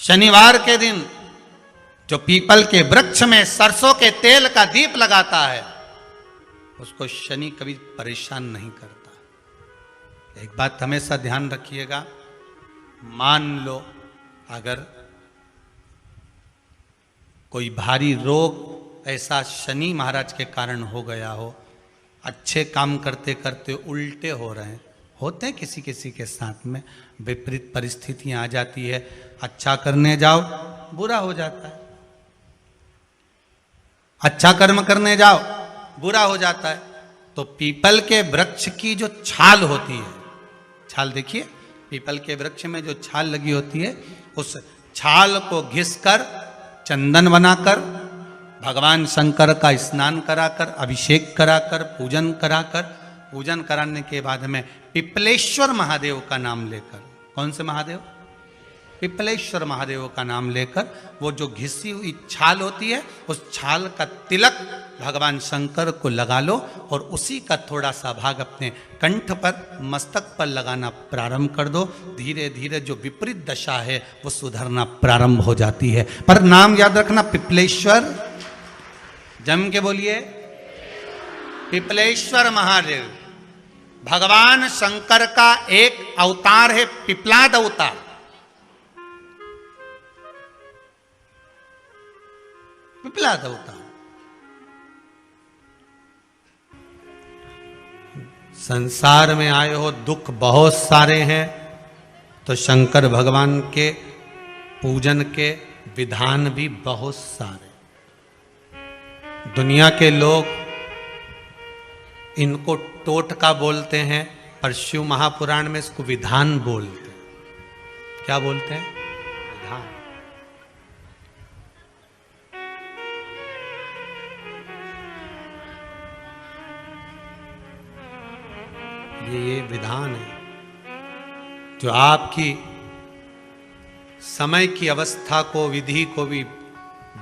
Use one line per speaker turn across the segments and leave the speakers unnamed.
शनिवार के दिन जो पीपल के वृक्ष में सरसों के तेल का दीप लगाता है उसको शनि कभी परेशान नहीं करता। एक बात हमेशा ध्यान रखिएगा, मान लो अगर कोई भारी रोग ऐसा शनि महाराज के कारण हो गया हो, अच्छे काम करते करते उल्टे हो रहे हैं, होते हैं किसी किसी के साथ में, विपरीत परिस्थितियां आ जाती है, अच्छा करने जाओ बुरा हो जाता है, अच्छा कर्म करने जाओ बुरा हो जाता है। तो पीपल के वृक्ष की जो छाल होती है, छाल देखिए, पीपल के वृक्ष में जो छाल लगी होती है, उस छाल को घिसकर चंदन बनाकर भगवान शंकर का स्नान कराकर, अभिषेक कराकर, पूजन कराने के बाद में पिपलेश्वर महादेव का नाम लेकर, कौन से महादेव? पिपलेश्वर महादेव का नाम लेकर वो जो घिसी हुई छाल होती है उस छाल का तिलक भगवान शंकर को लगा लो और उसी का थोड़ा सा भाग अपने कंठ पर, मस्तक पर लगाना प्रारंभ कर दो। धीरे धीरे जो विपरीत दशा है वो सुधरना प्रारंभ हो जाती है। पर नाम याद रखना, पिपलेश्वर, जम के बोलिए, पिपलेश्वर महादेव भगवान शंकर का एक अवतार है, पिपलाद अवतार। पिपलाद अवतार संसार में आए हो, दुख बहुत सारे हैं, तो शंकर भगवान के पूजन के विधान भी बहुत सारे। दुनिया के लोग इनको टोटका बोलते हैं, पर शिव महापुराण में इसको विधान बोलते हैं। क्या बोलते हैं? विधान। ये विधान है जो आपकी समय की अवस्था को, विधि को भी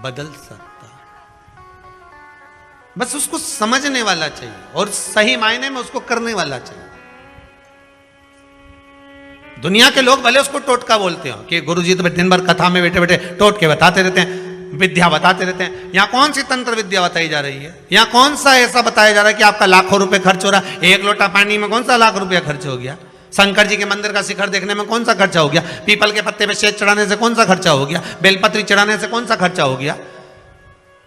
बदल सकता है। बस उसको समझने वाला चाहिए और सही मायने में उसको करने वाला चाहिए। दुनिया के लोग भले उसको टोटका बोलते हो कि गुरुजी तो दिन भर कथा में बैठे बैठे टोटके बताते रहते हैं, विद्या बताते रहते हैं। यहां कौन सी तंत्र विद्या बताई जा रही है? यहां कौन सा ऐसा बताया जा रहा है कि आपका लाखों रुपए खर्च हो रहा है? एक लोटा पानी में कौन सा लाख रुपया खर्च हो गया? शंकर जी के मंदिर का शिखर देखने में कौन सा खर्चा हो गया? पीपल के पत्ते पे शेष चढ़ाने से कौन सा खर्चा हो गया? बेलपत्री चढ़ाने से कौन सा खर्चा हो गया?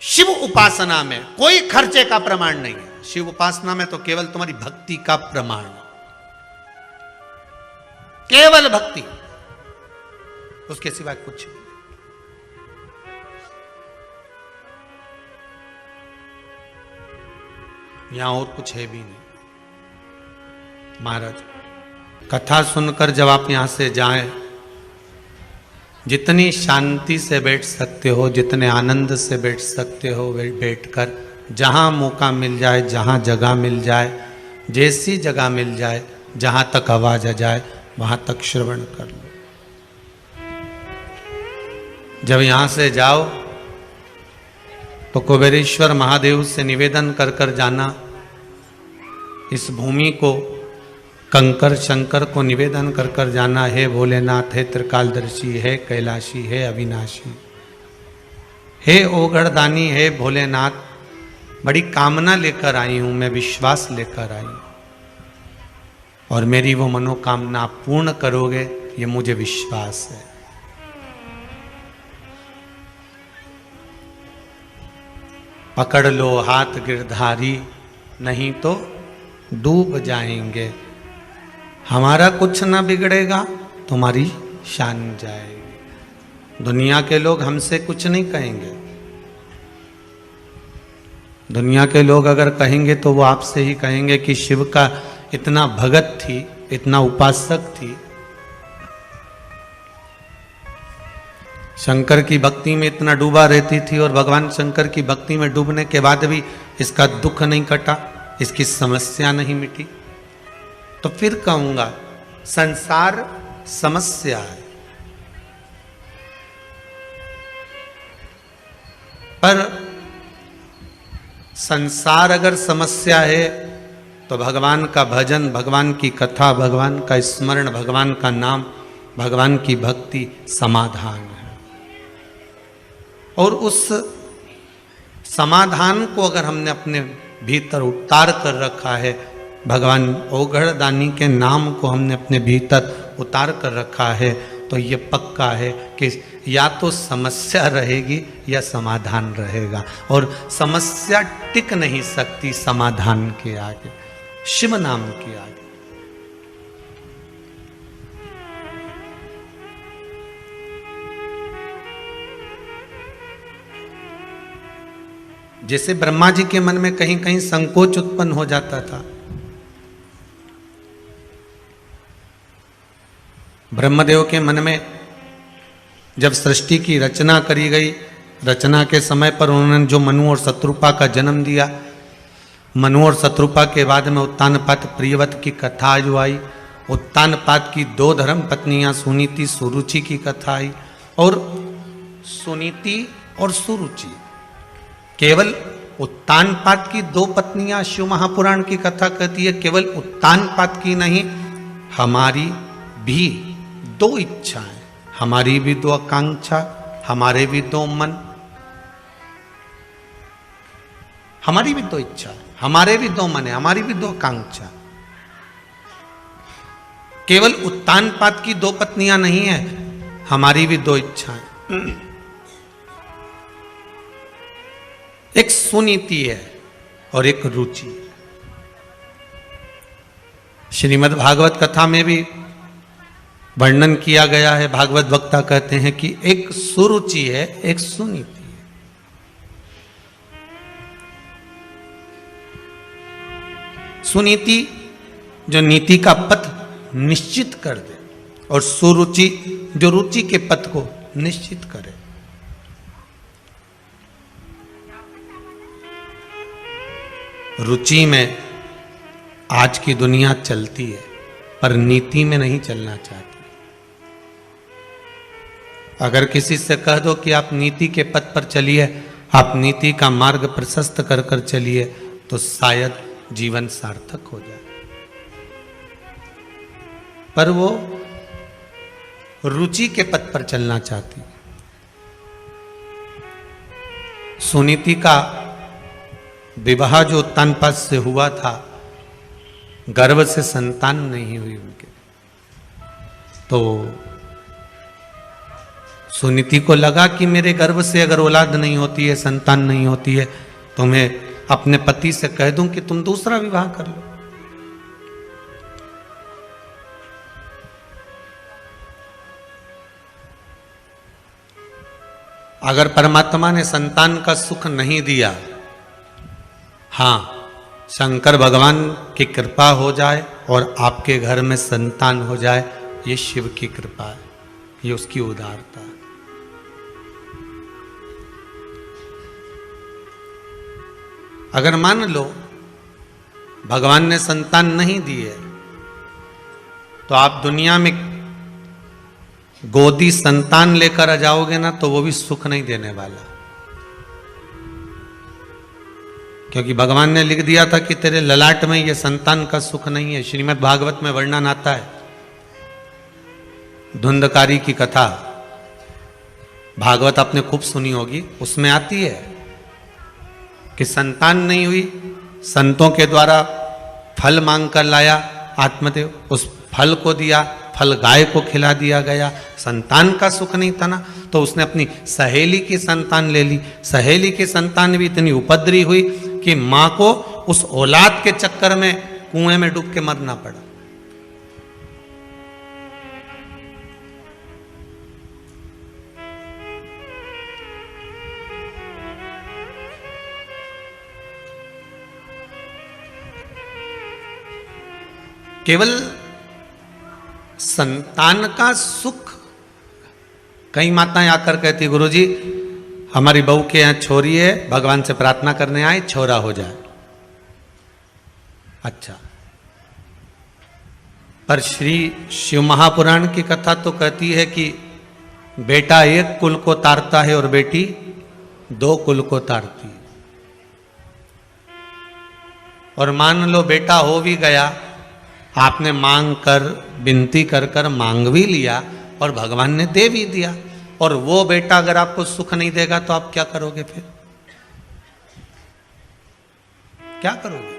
शिव उपासना में कोई खर्चे का प्रमाण नहीं है। शिव उपासना में तो केवल तुम्हारी भक्ति का प्रमाण, केवल भक्ति, उसके सिवाय कुछ नहीं। यहां और कुछ है भी नहीं। महाराज, कथा सुनकर जब आप यहां से जाएं, जितनी शांति से बैठ सकते हो, जितने आनंद से बैठ सकते हो, बैठकर जहां मौका मिल जाए, जहां जगह मिल जाए, जैसी जगह मिल जाए, जहां तक आवाज आ जाए वहां तक श्रवण कर लो। जब यहां से जाओ तो कुबेरेश्वर महादेव से निवेदन कर कर जाना, इस भूमि को कंकर शंकर को निवेदन कर कर जाना, है भोलेनाथ, है त्रिकालदर्शी, है कैलाशी, है अविनाशी, हे ओगढ़दानी, है भोलेनाथ, बड़ी कामना लेकर आई हूं मैं, विश्वास लेकर आई हूं और मेरी वो मनोकामना पूर्ण करोगे, ये मुझे विश्वास है। पकड़ लो हाथ गिरधारी, नहीं तो डूब जाएंगे। हमारा कुछ ना बिगड़ेगा, तुम्हारी शान जाएगी। दुनिया के लोग हमसे कुछ नहीं कहेंगे। दुनिया के लोग अगर कहेंगे तो वो आपसे ही कहेंगे कि शिव का इतना भगत थी, इतना उपासक थी, शंकर की भक्ति में इतना डूबा रहती थी और भगवान शंकर की भक्ति में डूबने के बाद भी इसका दुख नहीं कटा, इसकी समस्या नहीं मिटी। तो फिर कहूंगा संसार समस्या है, पर संसार अगर समस्या है तो भगवान का भजन, भगवान की कथा, भगवान का स्मरण, भगवान का नाम, भगवान की भक्ति समाधान है। और उस समाधान को अगर हमने अपने भीतर उतार कर रखा है, भगवान ओघड़दानी के नाम को हमने अपने भीतर उतार कर रखा है, तो ये पक्का है कि या तो समस्या रहेगी या समाधान रहेगा। और समस्या टिक नहीं सकती समाधान के आगे, शिव नाम के आगे। जैसे ब्रह्मा जी के मन में कहीं कहीं संकोच उत्पन्न हो जाता था। ब्रह्मदेव के मन में जब सृष्टि की रचना करी गई, रचना के समय पर उन्होंने जो मनु और शत्रुपा का जन्म दिया, मनु और शत्रुपा के बाद में उत्तानपाद प्रियव्रत की कथा जो आई, उत्तानपाद की 2 धर्म पत्नियां सुनीति सुरुचि की कथा आई। और सुनीति और सुरुचि केवल उत्तानपाद की 2 पत्नियां शिव महापुराण की कथा कहती है, केवल उत्तानपाद की नहीं, हमारी भी 2 इच्छाएं, हमारी भी 2 आकांक्षा, हमारे भी 2 मन, हमारी भी 2 इच्छा, हमारे भी 2 मन है, हमारी भी 2 आकांक्षा। केवल उत्तानपाद की 2 पत्नियां नहीं है, हमारी भी 2 इच्छाएं। एक सुनीति है और एक रुचि। श्रीमद् भागवत कथा में भी वर्णन किया गया है, भागवत वक्ता कहते हैं कि एक सुरुचि है, एक सुनीति है। सुनीति जो नीति का पथ निश्चित कर दे, और सुरुचि जो रुचि के पथ को निश्चित करे। रुचि में आज की दुनिया चलती है, पर नीति में नहीं चलना चाहती। अगर किसी से कह दो कि आप नीति के पथ पर चलिए, आप नीति का मार्ग प्रशस्त कर कर चलिए, तो शायद जीवन सार्थक हो जाए। पर वो रुचि के पथ पर चलना चाहती। सुनीति का विवाह जो उत्तानपाद से हुआ था, गर्भ से संतान नहीं हुई उनके, तो सुनीति को लगा कि मेरे गर्भ से अगर औलाद नहीं होती है, संतान नहीं होती है, तो मैं अपने पति से कह दूं कि तुम दूसरा विवाह कर लो। अगर परमात्मा ने संतान का सुख नहीं दिया, हाँ, शंकर भगवान की कृपा हो जाए और आपके घर में संतान हो जाए, ये शिव की कृपा है, ये उसकी उदारता है। अगर मान लो भगवान ने संतान नहीं दी है, तो आप दुनिया में गोदी संतान लेकर आ जाओगे ना, तो वो भी सुख नहीं देने वाला। क्योंकि भगवान ने लिख दिया था कि तेरे ललाट में ये संतान का सुख नहीं है। श्रीमद् भागवत में वर्णन आता है, धुंधकारी की कथा, भागवत आपने खूब सुनी होगी, उसमें आती है कि संतान नहीं हुई, संतों के द्वारा फल मांग कर लाया आत्मदेव, उस फल को दिया, फल गाय को खिला दिया गया, संतान का सुख नहीं था ना, तो उसने अपनी सहेली की संतान ले ली। सहेली की संतान भी इतनी उपद्रवी हुई कि मां को उस औलाद के चक्कर में कुएं में डूब के मरना पड़ा। केवल संतान का सुख, कई माताएं आकर कहती, गुरुजी हमारी बहू के यहाँ छोरी है, भगवान से प्रार्थना करने आए, छोरा हो जाए। अच्छा, पर श्री शिव महापुराण की कथा तो कहती है कि बेटा 1 कुल को तारता है और बेटी 2 कुल को तारती है। और मान लो बेटा हो भी गया, आपने मांग कर, विनती कर कर मांग भी लिया और भगवान ने दे भी दिया, और वो बेटा अगर आपको सुख नहीं देगा तो आप क्या करोगे? फिर क्या करोगे?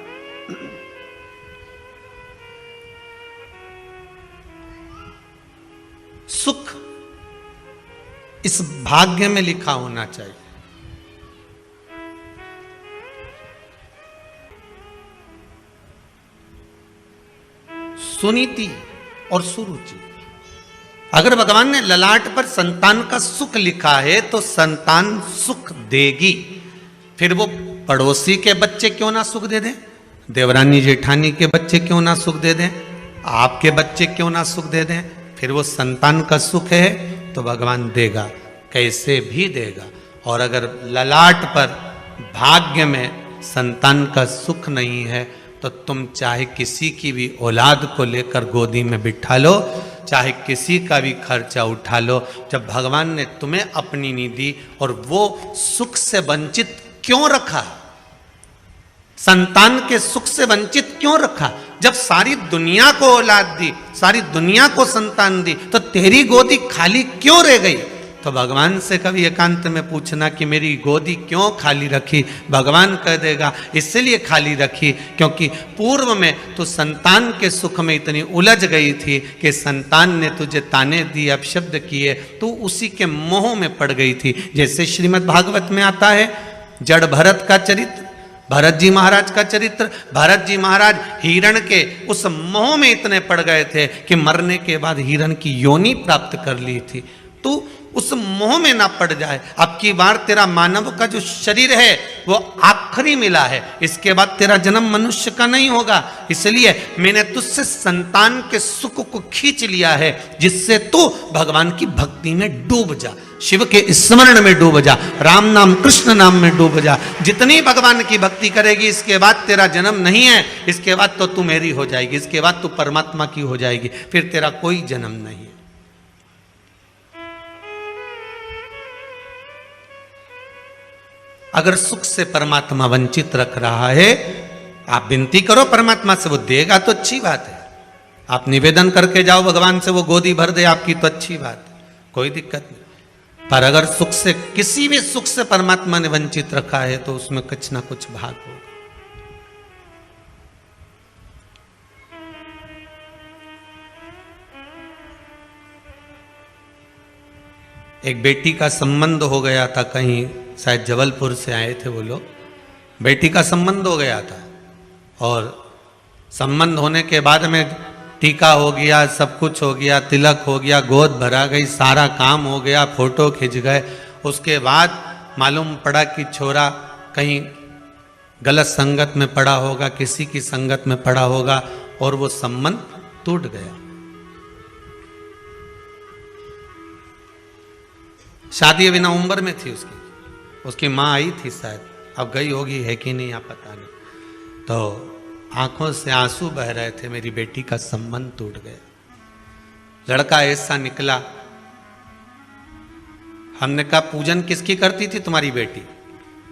सुख इस भाग्य में लिखा होना चाहिए। सुनीति और सुरुचि, अगर भगवान ने ललाट पर संतान का सुख लिखा है तो संतान सुख देगी। फिर वो पड़ोसी के बच्चे क्यों ना सुख दे दें, देवरानी जेठानी के बच्चे क्यों ना सुख दे दें, आपके बच्चे क्यों ना सुख दे दें, फिर वो संतान का सुख है तो भगवान देगा, कैसे भी देगा। और अगर ललाट पर भाग्य में संतान का सुख नहीं है तो तुम चाहे किसी की भी औलाद को लेकर गोदी में बिठा लो, चाहे किसी का भी खर्चा उठा लो, जब भगवान ने तुम्हें अपनी निधि और वो सुख से वंचित क्यों रखा, संतान के सुख से वंचित क्यों रखा? जब सारी दुनिया को औलाद दी, सारी दुनिया को संतान दी, तो तेरी गोदी खाली क्यों रह गई? तो भगवान से कभी एकांत में पूछना कि मेरी गोदी क्यों खाली रखी। भगवान कह देगा इसलिए खाली रखी क्योंकि पूर्व में तो संतान के सुख में इतनी उलझ गई थी कि संतान ने तुझे ताने दिए, अपशब्द किए, तो उसी के मोह में पड़ गई थी। जैसे श्रीमद् भागवत में आता है जड़ भरत का चरित्र, भरत जी महाराज का चरित्र। भरत जी महाराज हिरण के उस मोह में इतने पड़ गए थे कि मरने के बाद हिरण की योनि प्राप्त कर ली थी। तो उस मोह में ना पड़ जाए। अब की बार तेरा मानव का जो शरीर है वो आखिरी मिला है, इसके बाद तेरा जन्म मनुष्य का नहीं होगा, इसलिए मैंने तुझसे संतान के सुख को खींच लिया है जिससे तू भगवान की भक्ति में डूब जा, शिव के स्मरण में डूब जा, राम नाम कृष्ण नाम में डूब जा। जितनी भगवान की भक्ति करेगी इसके बाद तेरा जन्म नहीं है, इसके बाद तो तू मेरी हो जाएगी, इसके बाद तू परमात्मा की हो जाएगी, फिर तेरा कोई जन्म नहीं है। अगर सुख से परमात्मा वंचित रख रहा है, आप विनती करो परमात्मा से, वो देगा तो अच्छी बात है। आप निवेदन करके जाओ भगवान से, वो गोदी भर दे आपकी तो अच्छी बात है, कोई दिक्कत नहीं। पर अगर सुख से, किसी भी सुख से परमात्मा ने वंचित रखा है तो उसमें कुछ ना कुछ भाग होगा। एक बेटी का संबंध हो गया था, कहीं शायद जबलपुर से आए थे वो लोग, बेटी का संबंध हो गया था और संबंध होने के बाद में टीका हो गया, सब कुछ हो गया, तिलक हो गया, गोद भरा गई, सारा काम हो गया, फोटो खिंच गए। उसके बाद मालूम पड़ा कि छोरा कहीं गलत संगत में पड़ा होगा, किसी की संगत में पड़ा होगा और वो संबंध टूट गया। शादी अभी नवंबर में थी उसकी माँ आई थी शायद, अब गई होगी है कि नहीं आप पता नहीं। तो आंखों से आंसू बह रहे थे, मेरी बेटी का संबंध टूट गया। लड़का ऐसा निकला, हमने कहा पूजन किसकी करती थी तुम्हारी बेटी?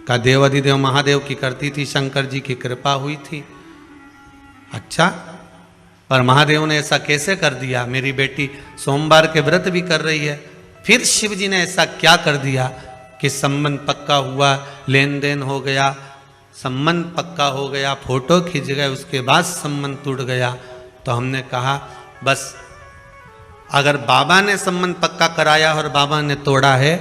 कहा देव अधिदेव महादेव की करती थी, शंकर जी की कृपा हुई थी। अच्छा, पर महादेव ने ऐसा कैसे कर दिया? मेरी बेटी सोमवार के व्रत भी कर रही है, फिर शिव जी ने ऐसा क्या कर दिया कि संबंध पक्का हुआ, लेन देन हो गया, संबंध पक्का हो गया, फोटो खींच गए, उसके बाद संबंध टूट गया। तो हमने कहा बस, अगर बाबा ने संबंध पक्का कराया और बाबा ने तोड़ा है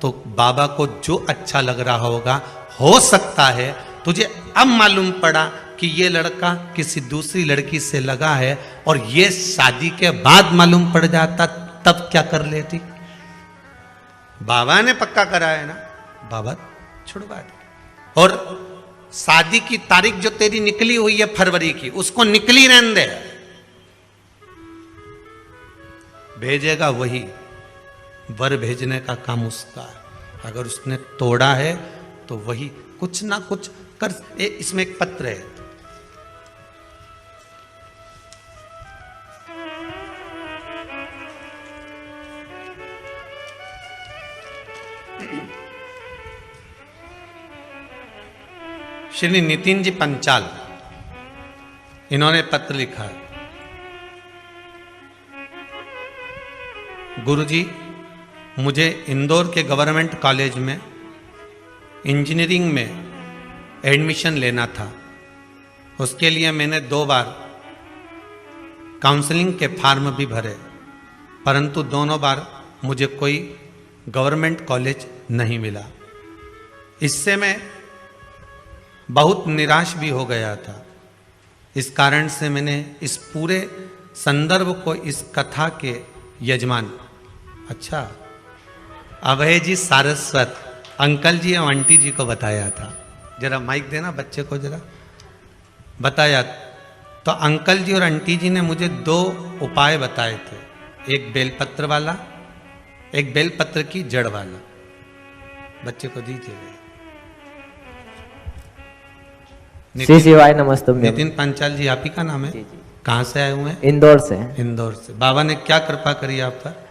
तो बाबा को जो अच्छा लग रहा होगा, हो सकता है तुझे अब मालूम पड़ा कि ये लड़का किसी दूसरी लड़की से लगा है और ये शादी के बाद मालूम पड़ जाता, तब क्या कर लेती? बाबा ने पक्का कराया है ना, बाबा छुड़वा दे। और शादी की तारीख जो तेरी निकली हुई है फरवरी की, उसको निकली रहने दे, भेजेगा वही, वर भेजने का काम उसका है। अगर उसने तोड़ा है तो वही कुछ ना कुछ कर। इसमें एक पत्र है, श्री नितिन जी पंचाल, इन्होंने पत्र लिखा है, गुरुजी मुझे इंदौर के गवर्नमेंट कॉलेज में इंजीनियरिंग में एडमिशन लेना था। उसके लिए मैंने 2 बार काउंसलिंग के फॉर्म भी भरे, परंतु दोनों बार मुझे कोई गवर्नमेंट कॉलेज नहीं मिला। इससे मैं बहुत निराश भी हो गया था। इस कारण से मैंने इस पूरे संदर्भ को इस कथा के यजमान, अच्छा, अभय जी सारस्वत अंकल जी और आंटी जी को बताया था। जरा माइक देना बच्चे को, जरा बताया। तो अंकल जी और आंटी जी ने मुझे 2 उपाय बताए थे, एक बेलपत्र वाला, एक बेलपत्र की जड़ वाला। बच्चे को दीजिए।
श्री शिवाय नमस्ते।
नितिन पांचाल जी, आप ही का नाम है? कहाँ से आए हुए हैं?
इंदौर से।
इंदौर से। बाबा ने क्या कृपा करी आप पर?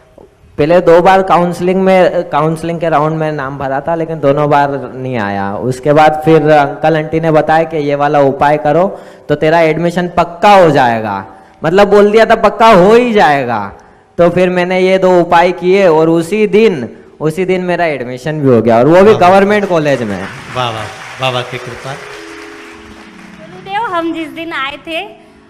पहले 2 बार काउंसलिंग के राउंड में नाम भरा था, लेकिन दोनों बार नहीं आया। उसके बाद फिर अंकल आंटी ने बताया कि ये वाला उपाय करो तो तेरा एडमिशन पक्का हो जाएगा। मतलब बोल दिया था पक्का हो ही जाएगा। तो फिर मैंने ये 2 उपाय किए और उसी दिन मेरा एडमिशन भी हो गया, और वो भी गवर्नमेंट कॉलेज में।
वाह वाह, बाबा की कृपा।
गुरुदेव, हम जिस दिन आए थे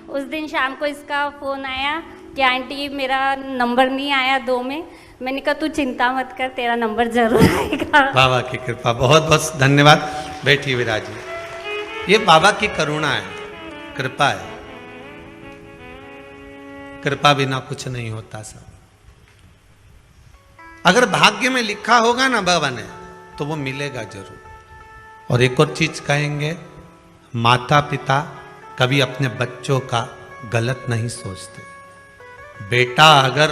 उस दिन शाम को इसका फोन आया कि आंटी मेरा नंबर नहीं आया 2 में। मैंने कहा तू चिंता मत कर, तेरा नंबर जरूर आएगा।
बाबा की कृपा, बहुत बहुत धन्यवाद। बैठिए विराजी। ये बाबा की करुणा है, कृपा है। कृपा बिना कुछ नहीं होता साहब। अगर भाग्य में लिखा होगा ना बाबा ने, तो वो मिलेगा जरूर। और एक और चीज कहेंगे, माता पिता कभी अपने बच्चों का गलत नहीं सोचते। बेटा अगर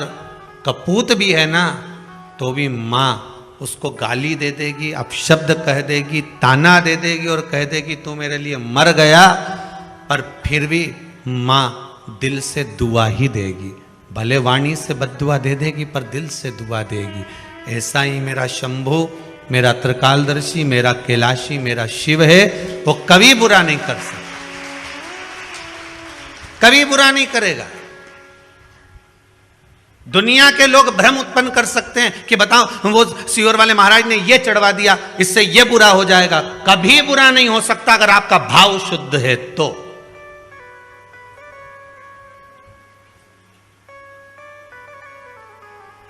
कपूत भी है ना, तो भी माँ उसको गाली दे देगी, अपशब्द कह देगी, ताना दे देगी और कह देगी तू मेरे लिए मर गया, पर फिर भी माँ दिल से दुआ ही देगी। भले वाणी से बद्दुआ दे देगी, पर दिल से दुआ देगी। ऐसा ही मेरा शंभु, मेरा त्रिकालदर्शी, मेरा कैलाशी, मेरा शिव है, वो कभी बुरा नहीं कर सकता, कभी बुरा नहीं करेगा। दुनिया के लोग भ्रम उत्पन्न कर सकते हैं कि बताओ वो सियोर वाले महाराज ने ये चढ़वा दिया, इससे ये बुरा हो जाएगा। कभी बुरा नहीं हो सकता अगर आपका भाव शुद्ध है तो।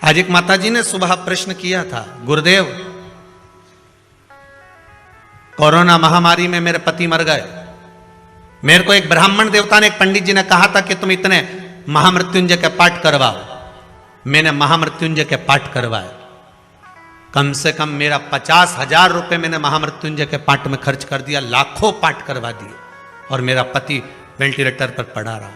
आज एक माताजी ने सुबह प्रश्न किया था, गुरुदेव कोरोना महामारी में मेरे पति मर गए। मेरे को एक ब्राह्मण देवता ने, एक पंडित जी ने कहा था कि तुम इतने महामृत्युंजय के पाठ करवाओ। मैंने महामृत्युंजय के पाठ करवाए। कम से कम मेरा 50,000 रुपए मैंने महामृत्युंजय के पाठ में खर्च कर दिया, लाखों पाठ करवा दिए, और मेरा पति वेंटिलेटर पर पड़ा रहा।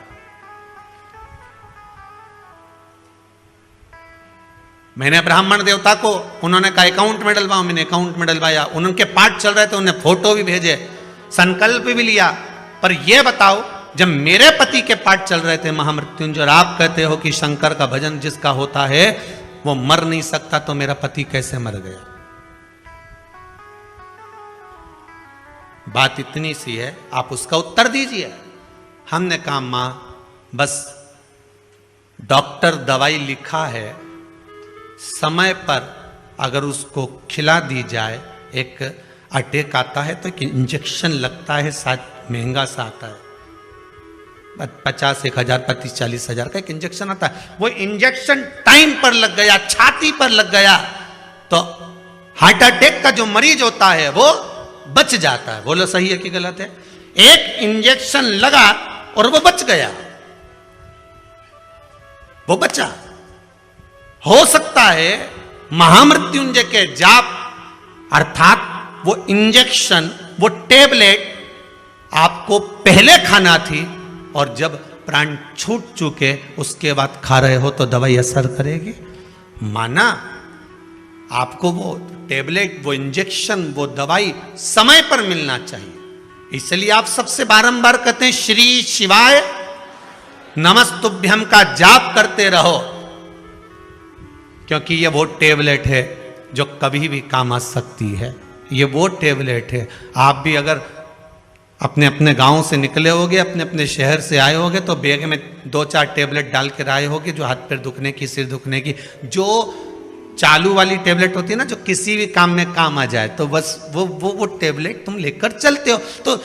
मैंने ब्राह्मण देवता को, उन्होंने कहा अकाउंट में डलवाओ, मैंने अकाउंट में डलवाया। उनके पाठ चल रहे थे, उन्हें फोटो भी भेजे, संकल्प भी लिया। पर यह बताओ, जब मेरे पति के पाठ चल रहे थे महामृत्युंजय, और आप कहते हो कि शंकर का भजन जिसका होता है वो मर नहीं सकता, तो मेरा पति कैसे मर गया? बात इतनी सी है, आप उसका उत्तर दीजिए। हमने कहा मां, बस डॉक्टर दवाई लिखा है, समय पर अगर उसको खिला दी जाए, एक अटैक आता है तो एक इंजेक्शन लगता है, शायद महंगा सा आता है, 50,000, 35,000-40,000 का एक इंजेक्शन आता है। वो इंजेक्शन टाइम पर लग गया, छाती पर लग गया, तो हार्ट अटैक का जो मरीज होता है वो बच जाता है। बोलो सही है कि गलत है? एक इंजेक्शन लगा और वो बच गया, वो बचा। हो सकता है महामृत्युंजय के जाप, अर्थात वो इंजेक्शन, वो टेबलेट आपको पहले खाना थी, और जब प्राण छूट चुके उसके बाद खा रहे हो तो दवाई असर करेगी। माना आपको वो टेबलेट, वो इंजेक्शन, वो दवाई समय पर मिलना चाहिए। इसलिए आप सबसे बारंबार कहते हैं श्री शिवाय नमस्तुभ्यम का जाप करते रहो, क्योंकि ये वो टेबलेट है जो कभी भी काम आ सकती है। ये वो टेबलेट है। आप भी अगर अपने अपने गांव से निकले होगे, अपने अपने शहर से आए होगे, तो बैग में 2-4 टेबलेट डाल कर आए होगे, जो हाथ पैर दुखने की, सिर दुखने की, जो चालू वाली टेबलेट होती है ना, जो किसी भी काम में काम आ जाए, तो बस वो टेबलेट तुम लेकर चलते हो। तो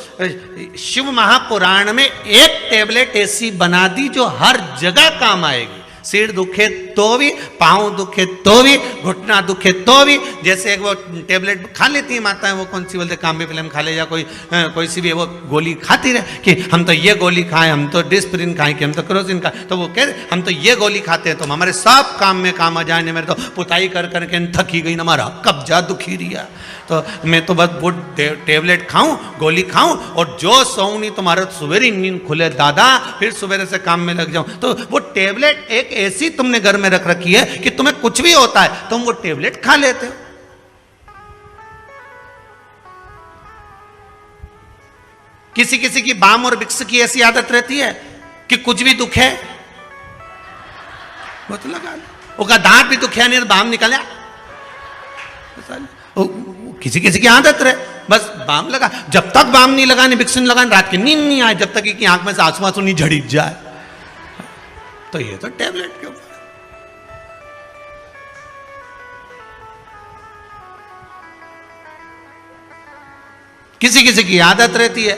शिव महापुराण में एक टेबलेट ऐसी बना दी जो हर जगह काम आएगी। सिर दुखे तो भी, पाँव दुखे तो भी, घुटना दुखे तो भी। जैसे एक वो टेबलेट खा लेती है माताएं, वो कौन सी बोलते, काम्बी फिल्म खा ले, या कोई सी भी वो गोली खाती रहे कि हम तो ये गोली खाएं, हम तो डिस्प्रिन खाएं, कि हम तो क्रोसिन खाएं, तो वो कह हम तो ये गोली खाते हैं तो हमारे सब काम में काम आ जाए। मेरे तो पुताई कर करके थकी गई ना, हमारा कब्जा दुखी रिया, तो मैं तो बस वो टेबलेट खाऊं, गोली खाऊं, और जो सोऊं नहीं तुम्हारा सवेरे नींद खुले दादा, फिर सवेरे से काम में लग जाऊं। तो वो टेबलेट एक ऐसी तुमने घर में रख रखी है कि तुम्हें कुछ भी होता है तुम वो टेबलेट खा लेते हो। किसी किसी की बाम और विक्स की ऐसी आदत रहती है कि कुछ भी दुख है वो तो लगा लो, उसका दांत भी दुखिया नहीं, बाम निकाले, किसी किसी की आदत रहे बस बाम लगा। जब तक बाम नहीं लगाने, विक्स नहीं लगाने, रात की नींद नहीं आए, जब तक कि आंख में से आंसू आंसू नहीं झड़ी जाए। तो ये तो टैबलेट के ऊपर। किसी किसी की आदत रहती है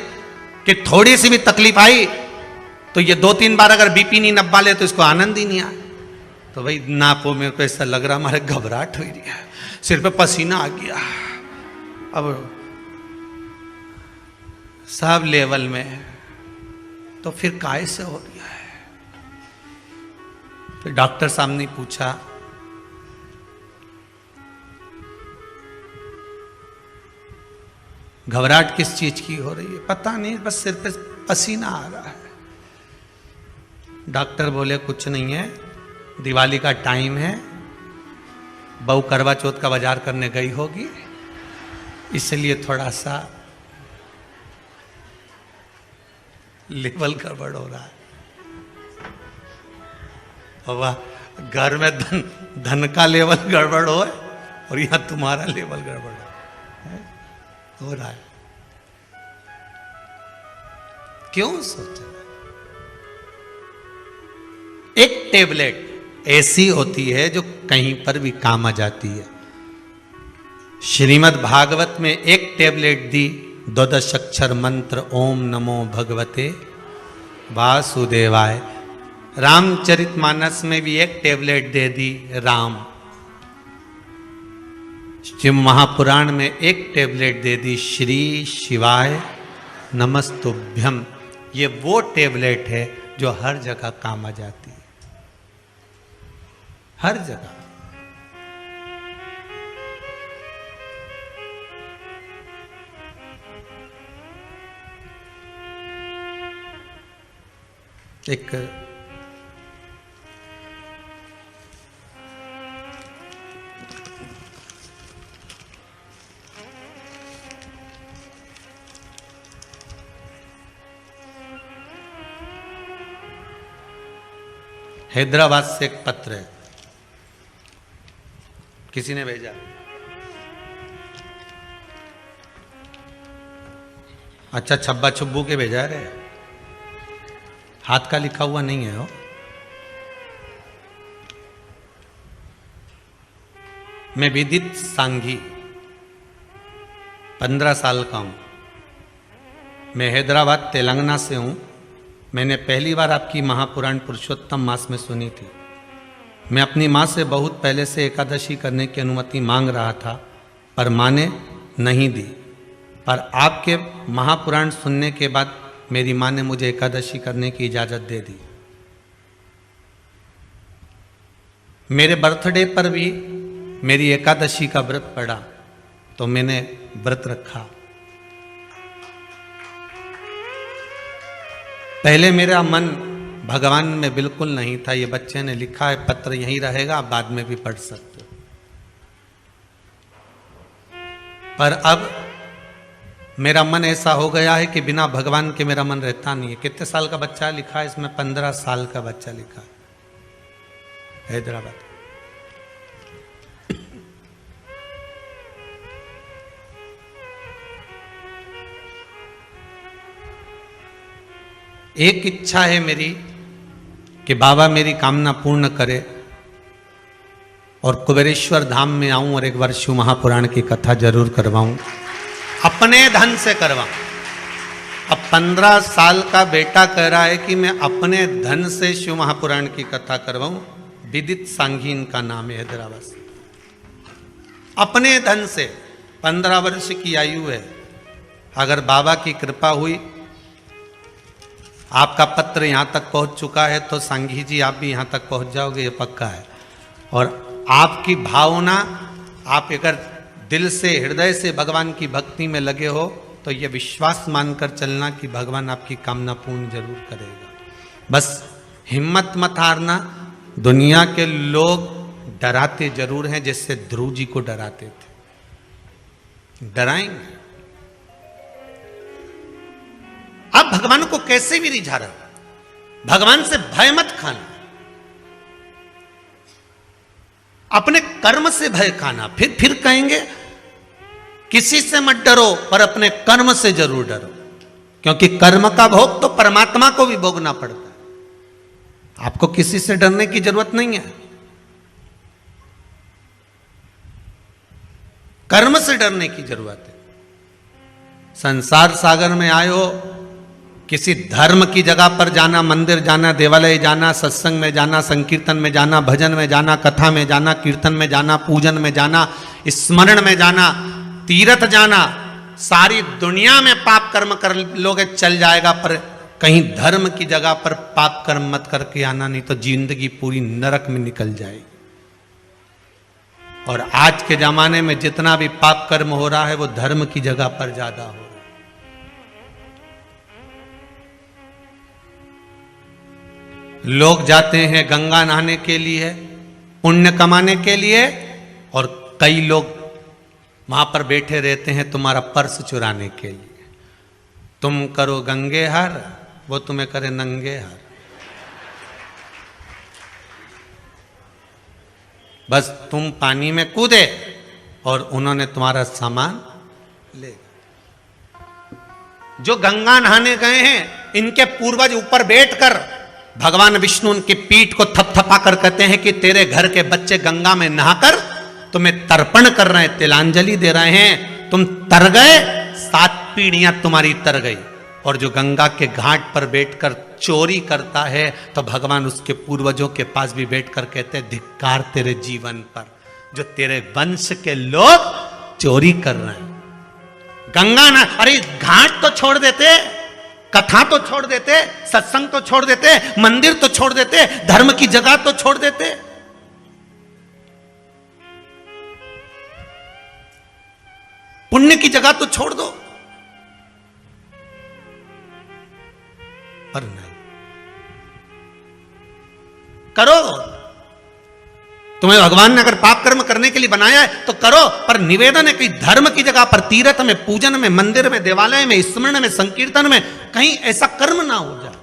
कि थोड़ी सी भी तकलीफ आई तो ये 2-3 बार अगर बीपी नहीं नब्बा ले तो इसको आनंद ही नहीं आए। तो भाई नापो, मेरे को ऐसा लग रहा हमारे घबराहट हो रही है, सिर पे पसीना आ गया। अब सब लेवल में, तो फिर काय से हो रही है। फिर डॉक्टर साहब ने पूछा, घबराहट किस चीज की हो रही है? पता नहीं, बस सिर पे पसीना आ रहा है। डॉक्टर बोले कुछ नहीं है, दिवाली का टाइम है, बहू करवा चौथ का बाजार करने गई होगी, इसलिए थोड़ा सा लेवल गड़बड़ हो रहा है। वाह, घर में धन का लेवल गड़बड़ हो और यहां तुम्हारा लेवल गड़बड़ हो रहा है। क्यों सोचा? एक टेबलेट ऐसी होती है जो कहीं पर भी काम आ जाती है। श्रीमद् भागवत में एक टेबलेट दी, 12 अक्षर मंत्र ओम नमो भगवते वासुदेवाय। रामचरितमानस में भी एक टेबलेट दे दी, राम। शिव महापुराण में एक टेबलेट दे दी, श्री शिवाय नमस्तुभ्यम। ये वो टेबलेट है जो हर जगह काम आ जाती है, हर जगह। एक हैदराबाद से एक पत्र है, किसी ने भेजा। अच्छा, छब्बा छुब्बू के भेजा रे, हाथ का लिखा हुआ नहीं है वो। मैं विदित सांघी, 15 साल का हूं। मैं हैदराबाद तेलंगाना से हूं। मैंने पहली बार आपकी महापुराण पुरुषोत्तम मास में सुनी थी। मैं अपनी माँ से बहुत पहले से एकादशी करने की अनुमति मांग रहा था, पर माँ ने नहीं दी। पर आपके महापुराण सुनने के बाद मेरी माँ ने मुझे एकादशी करने की इजाज़त दे दी। मेरे बर्थडे पर भी मेरी एकादशी का व्रत पड़ा, तो मैंने व्रत रखा। पहले मेरा मन भगवान में बिल्कुल नहीं था। ये बच्चे ने लिखा है, पत्र यहीं रहेगा, आप बाद में भी पढ़ सकते हो। पर अब मेरा मन ऐसा हो गया है कि बिना भगवान के मेरा मन रहता नहीं है। कितने साल का बच्चा लिखा है इसमें? 15 साल का बच्चा लिखा है, हैदराबाद। एक इच्छा है मेरी कि बाबा मेरी कामना पूर्ण करे। और कुबेरेश्वर धाम में आऊं और एक बार शिव महापुराण की कथा जरूर करवाऊं, अपने धन से करवाऊं। अब 15 साल का बेटा कह रहा है कि मैं अपने धन से शिव महापुराण की कथा करवाऊं। विदित सांघीन का नाम है, हैदराबाद से। अपने धन से, 15 वर्ष की आयु है। अगर बाबा की कृपा हुई, आपका पत्र यहां तक पहुंच चुका है, तो सांघी जी आप भी यहां तक पहुंच जाओगे, ये पक्का है। और आपकी भावना, आप अगर दिल से, हृदय से भगवान की भक्ति में लगे हो, तो ये विश्वास मानकर चलना कि भगवान आपकी कामना पूर्ण जरूर करेगा। बस हिम्मत मत हारना। दुनिया के लोग डराते जरूर हैं, जैसे ध्रुव जी को डराते थे, डराएंगे। आप भगवान को कैसे भी रिझा रहे हो, भगवान से भय मत खाना, अपने कर्म से भय खाना। फिर कहेंगे किसी से मत डरो, पर अपने कर्म से जरूर डरो, क्योंकि कर्म का भोग तो परमात्मा को भी भोगना पड़ता है। आपको किसी से डरने की जरूरत नहीं है, कर्म से डरने की जरूरत है। संसार सागर में आए हो, किसी धर्म की जगह पर जाना, मंदिर जाना, देवालय जाना, सत्संग में जाना, संकीर्तन में जाना, भजन में जाना, कथा में जाना, कीर्तन में जाना, पूजन में जाना, स्मरण में जाना, तीर्थ जाना, सारी दुनिया में पाप कर्म कर लोगे चल जाएगा, पर कहीं धर्म की जगह पर पाप कर्म मत करके आना, नहीं तो जिंदगी पूरी नरक में निकल जाएगी। और आज के जमाने में जितना भी पाप कर्म हो रहा है, वो धर्म की जगह पर ज्यादा हो रहा है। लोग जाते हैं गंगा नहाने के लिए, पुण्य कमाने के लिए, और कई लोग वहां पर बैठे रहते हैं तुम्हारा पर्स चुराने के लिए। तुम करो गंगे हर, वो तुम्हें करे नंगे हर। बस तुम पानी में कूदे और उन्होंने तुम्हारा सामान ले। जो गंगा नहाने गए हैं, इनके पूर्वज ऊपर बैठकर भगवान विष्णु उनकी पीठ को थपथपा कर कहते हैं कि तेरे घर के बच्चे गंगा में नहाकर तुम्हें तर्पण कर रहे हैं, तिलांजलि दे रहे हैं। तुम तर गए, 7 पीढ़ियां तुम्हारी तर गई। और जो गंगा के घाट पर बैठकर चोरी करता है, तो भगवान उसके पूर्वजों के पास भी बैठकर कहते हैं धिक्कार तेरे जीवन पर, जो तेरे वंश के लोग चोरी कर रहे हैं। गंगा ना, अरे घाट तो छोड़ देते, कथा तो छोड़ देते, सत्संग तो छोड़ देते, मंदिर तो छोड़ देते, धर्म की जगह तो छोड़ देते। पुण्य की जगह तो छोड़ दो, पर नहीं। करो, तुम्हें भगवान ने अगर पाप कर्म करने के लिए बनाया है तो करो, पर निवेदन है कि धर्म की जगह पर, तीर्थ में, पूजन में, मंदिर में, देवालय में, स्मरण में, संकीर्तन में कहीं ऐसा कर्म ना हो जाए।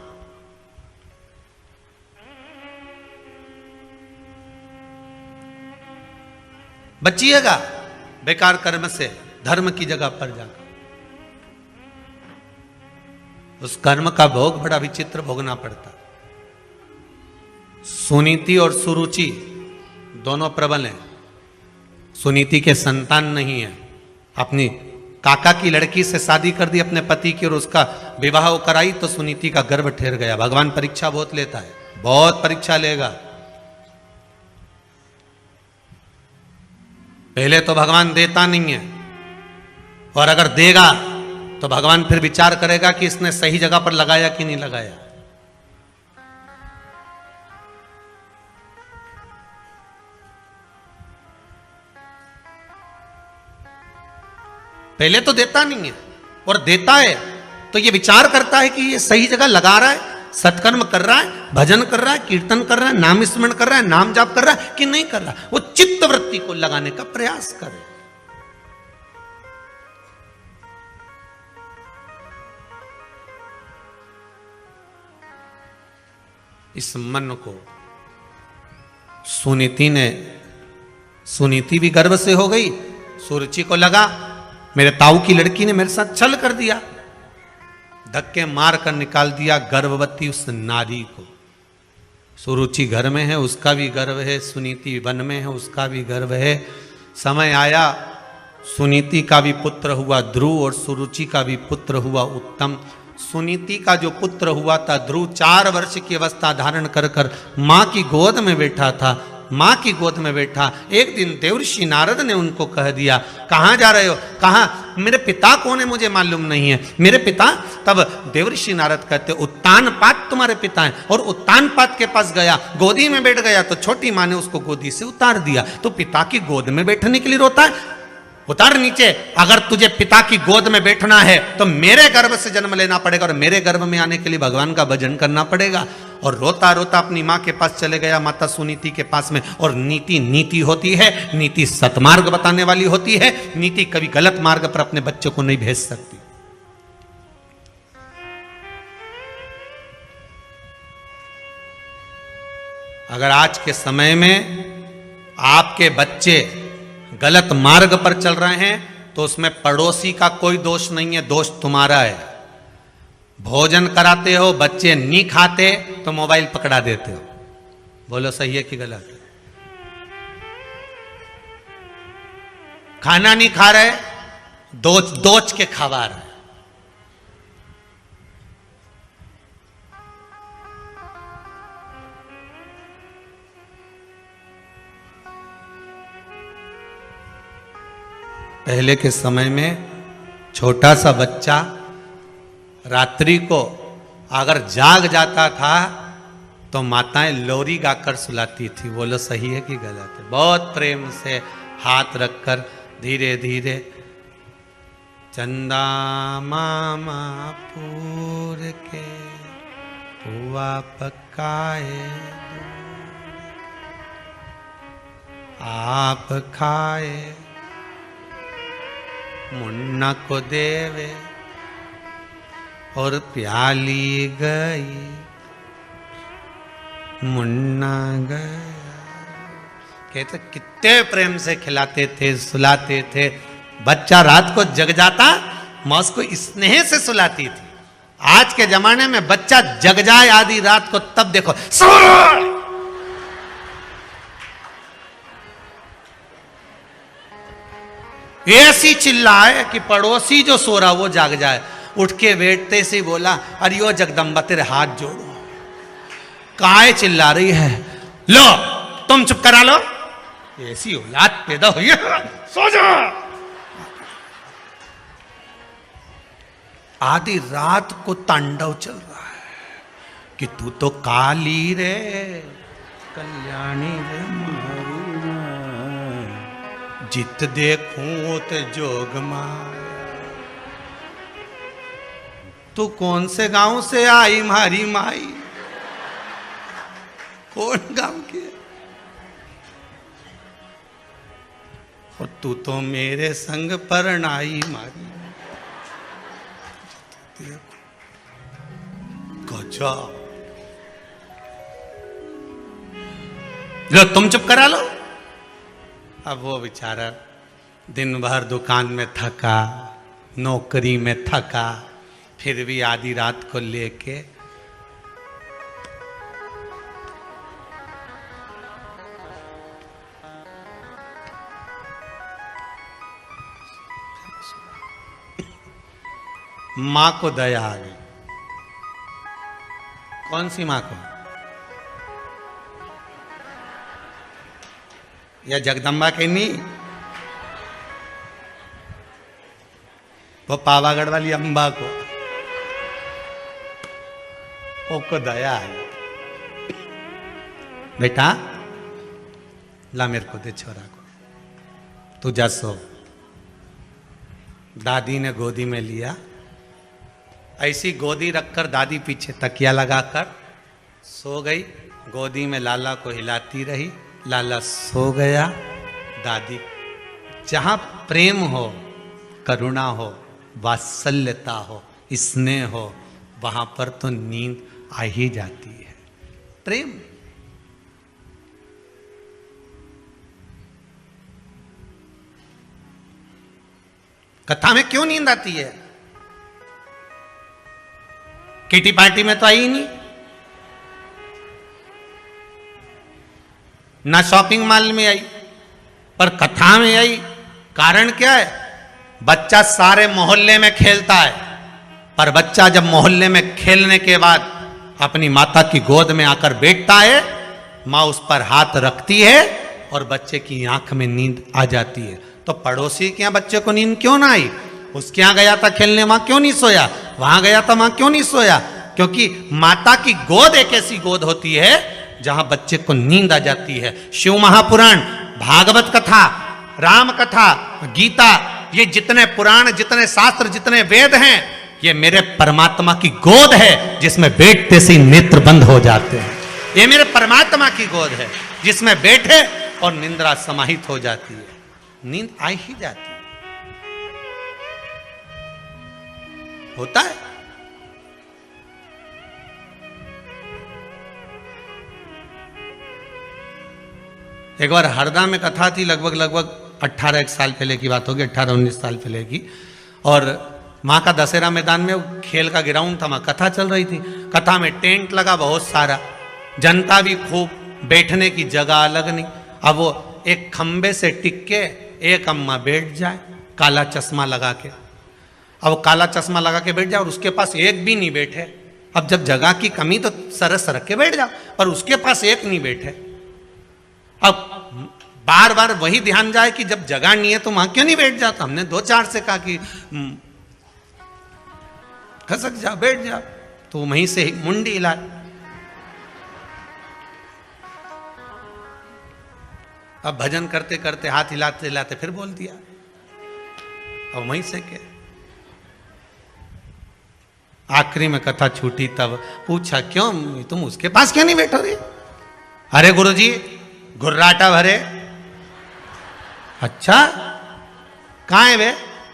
बचिएगा बेकार कर्म से, धर्म की जगह पर जाकर। उस कर्म का भोग बड़ा विचित्र भोगना पड़ता। सुनीति और सुरुचि दोनों प्रबल हैं। सुनीति के संतान नहीं है, अपनी काका की लड़की से शादी कर दी अपने पति की और उसका विवाह कराई, तो सुनीति का गर्भ ठहर गया। भगवान परीक्षा बहुत लेता है, बहुत परीक्षा लेगा। पहले तो भगवान देता नहीं है, और अगर देगा तो भगवान फिर विचार करेगा कि इसने सही जगह पर लगाया कि नहीं लगाया। पहले तो देता नहीं है, और देता है तो ये विचार करता है कि ये सही जगह लगा रहा है, सत्कर्म कर रहा है, भजन कर रहा है, कीर्तन कर रहा है, नाम स्मरण कर रहा है, नाम जाप कर रहा है कि नहीं कर रहा। वो चित्त वृत्ति को लगाने का प्रयास करे। इस मन को सुनीति भी गर्व से हो गई। सुरुचि को लगा मेरे ताऊ की लड़की ने मेरे साथ छल कर दिया, धक्के मार कर निकाल दिया गर्भवती उस नारी को। सुरुचि घर में है, उसका भी गर्व है, सुनीति वन में है, उसका भी गर्व है। समय आया, सुनीति का भी पुत्र हुआ ध्रुव और सुरुचि का भी पुत्र हुआ उत्तम। सुनीति का जो पुत्र हुआ था ध्रुव 4 वर्ष की अवस्था धारण कर कर माँ की गोद में बैठा था। माँ की गोद में बैठा, एक दिन देवर्षि नारद ने उनको कह दिया, कहाँ जा रहे हो? कहाँ? मेरे पिता कौन है मुझे मालूम नहीं है। मेरे पिता? तब देवर्षि नारद कहते, उत्तानपाद तुम्हारे पिता हैं। और उत्तानपाद के पास गया, गोदी में बैठ गया तो छोटी माँ ने उसको गोदी से उतार दिया। तो पिता की गोद में बैठने के लिए रोता है? उतार नीचे। अगर तुझे पिता की गोद में बैठना है तो मेरे गर्भ से जन्म लेना पड़ेगा और मेरे गर्भ में आने के लिए भगवान का भजन करना पड़ेगा। और रोता रोता अपनी माँ के पास चले गया, माता सुनीति के पास में। और नीति नीति होती है, नीति सतमार्ग बताने वाली होती है। नीति कभी गलत मार्ग पर अपने बच्चों को नहीं भेज सकती। अगर आज के समय में आपके बच्चे गलत मार्ग पर चल रहे हैं तो उसमें पड़ोसी का कोई दोष नहीं है, दोष तुम्हारा है। भोजन कराते हो, बच्चे नहीं खाते तो मोबाइल पकड़ा देते हो। बोलो सही है कि गलत है? खाना नहीं खा रहे, दोच दोच के खवा रहे। पहले के समय में छोटा सा बच्चा रात्रि को अगर जाग जाता था तो माताएं लोरी गाकर सुलाती थी। बोलो सही है कि गलत है? बहुत प्रेम से हाथ रखकर धीरे धीरे, चंदा मामा पूर के पुआ पकाए आप खाए, मुन्ना को देवे और प्याली गई, मुन्ना गया। कहते कितने प्रेम से खिलाते थे, सुलाते थे। बच्चा रात को जग जाता, माँ उसको स्नेह से सुलाती थी। आज के जमाने में बच्चा जग जाए आधी रात को, तब देखो ऐसी चिल्लाए कि पड़ोसी जो सो रहा वो जाग जाए। उठ के बैठते से बोला, अरे ओ जगदम्बा तेरे हाथ जोड़ो, काय चिल्ला रही है? लो तुम चुप करा लो। ऐसी औलाद पैदा हुई है, सो जा। आधी रात को तांडव चल रहा है कि तू तो काली रे कल्याणी रे जित देखूं ते जोग माया। तू कौन से गांव से आई मारी माई? कौन गांव के? और तू तो मेरे संग परनाई मारी। गजब। लो तुम चुप करा लो। अब वो बेचारा दिन भर दुकान में थका, नौकरी में थका, फिर भी आधी रात को लेके मां को दया आ गई। कौन सी मां को? या जगदम्बा के नहीं, वो पावागढ़ वाली अंबा को, ओको दया है। बेटा ला मेरे को दे छोरा को, तू जा सो। दादी ने गोदी में लिया, ऐसी गोदी रखकर दादी पीछे तकिया लगाकर सो गई। गोदी में लाला को हिलाती रही, लाला सो गया। दादी, जहां प्रेम हो, करुणा हो, वात्सल्यता हो, स्नेह हो, वहां पर तो नींद आ ही जाती है। प्रेम। कथा में क्यों नींद आती है? किटी पार्टी में तो आई ही नहीं। ना शॉपिंग मॉल में आई, पर कथा में आई। कारण क्या है? बच्चा सारे मोहल्ले में खेलता है, पर बच्चा जब मोहल्ले में खेलने के बाद अपनी माता की गोद में आकर बैठता है, माँ उस पर हाथ रखती है और बच्चे की आंख में नींद आ जाती है। तो पड़ोसी के यहाँ बच्चे को नींद क्यों ना आई? उसके यहाँ गया था खेलने, वहां क्यों नहीं सोया? वहां गया था, वहां क्यों नहीं सोया? क्योंकि माता की गोद एक ऐसी गोद होती है जहां बच्चे को नींद आ जाती है। शिव महापुराण, भागवत कथा, राम कथा, गीता, ये जितने पुराण, जितने शास्त्र, जितने वेद हैं, ये मेरे परमात्मा की गोद है जिसमें बैठते से नेत्र बंद हो जाते हैं। ये मेरे परमात्मा की गोद है जिसमें बैठे और निंद्रा समाहित हो जाती है, नींद आ ही जाती है। होता है। एक बार हरदा में कथा थी, लगभग 18 साल पहले की बात होगी, 18-19 साल पहले की। और माँ का दशहरा मैदान में खेल का ग्राउंड था, वहां कथा चल रही थी। कथा में टेंट लगा बहुत सारा, जनता भी खूब, बैठने की जगह अलग नहीं। अब वो एक खंबे से टिक के एक अम्मा बैठ जाए काला चश्मा लगा के। अब काला चश्मा लगा के बैठ जाए और उसके पास एक भी नहीं बैठे। अब जब जगह की कमी तो सरस सरक के बैठ जाओ, पर उसके पास एक नहीं बैठे। अब बार बार वही ध्यान जाए कि जब जगह नहीं है तो वहां क्यों नहीं बैठ जाता। हमने 2-4 से कहा कि खसक जा, बैठ जा, तो वहीं से ही मुंडी हिला। अब भजन करते करते हाथ हिलाते हिलाते फिर बोल दिया। अब वहीं से क्या, आखिरी में कथा छूटी तब पूछा, क्यों तुम उसके पास क्यों नहीं बैठोगे? अरे गुरुजी घुर्राटा भरे। अच्छा कहाँ है वे?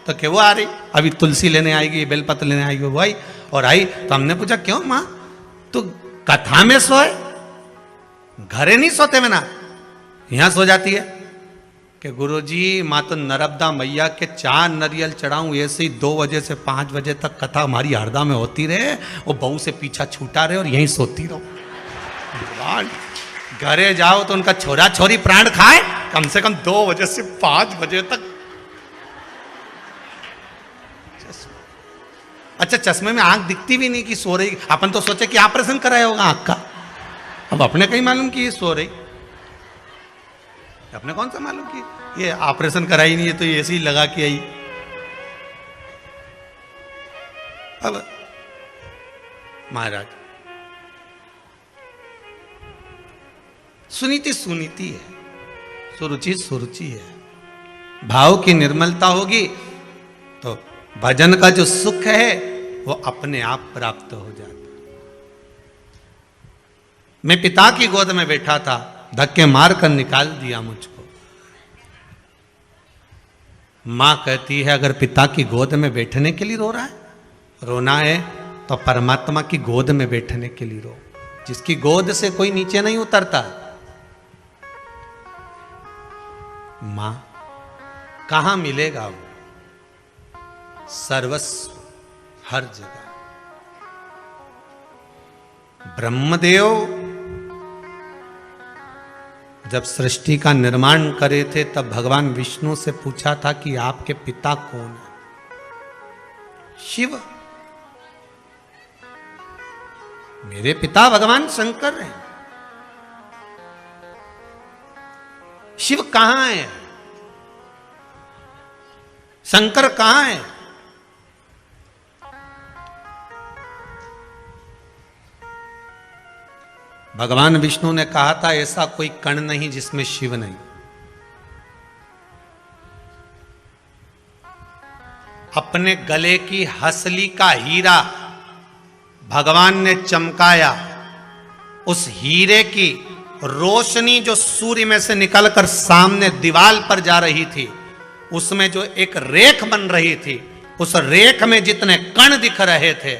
तो क्या वो आ रही, अभी तुलसी लेने आएगी, बेलपत्र लेने आएगी। वो आई और आई तो हमने पूछा, क्यों माँ तू कथा में सोए, घरे नहीं सोते में ना, यहां सो जाती है? कि गुरुजी माँ तो नर्मदा मैया के 4 नरियल चढ़ाऊं, ऐसे ही 2 बजे से 5 बजे तक कथा हमारी हरदा में होती रहे, वो बहू से पीछा छूटा रहे और यहीं सोती रहो। घरे जाओ तो उनका छोरा छोरी प्राण खाए, कम से कम 2 बजे से 5 बजे तक। अच्छा चश्मे में आंख दिखती भी नहीं कि सो रही। अपन तो सोचे कि ऑपरेशन कराया होगा आंख का, अब अपने कहीं मालूम कि ये सो रही। अपने कौन सा मालूम कि ये ऑपरेशन कराई नहीं है, तो ये ऐसे ही लगा के आई। अब महाराज सुनीति सुनीति है, सुरुचि सुरुचि है। भाव की निर्मलता होगी तो भजन का जो सुख है वो अपने आप प्राप्त हो जाता। मैं पिता की गोद में बैठा था, धक्के मार कर निकाल दिया मुझको। मां कहती है अगर पिता की गोद में बैठने के लिए रो रहा है, रोना है तो परमात्मा की गोद में बैठने के लिए रो, जिसकी गोद से कोई नीचे नहीं उतरता। मां कहां मिलेगा वो? सर्वस्व, हर जगह। ब्रह्मदेव जब सृष्टि का निर्माण करे थे तब भगवान विष्णु से पूछा था कि आपके पिता कौन है? शिव। मेरे पिता भगवान शंकर हैं। शिव कहां है? शंकर कहां है? भगवान विष्णु ने कहा था ऐसा कोई कण नहीं जिसमें शिव नहीं। अपने गले की हसली का हीरा भगवान ने चमकाया। उस हीरे की रोशनी जो सूर्य में से निकलकर सामने दीवार पर जा रही थी, उसमें जो एक रेख बन रही थी, उस रेख में जितने कण दिख रहे थे,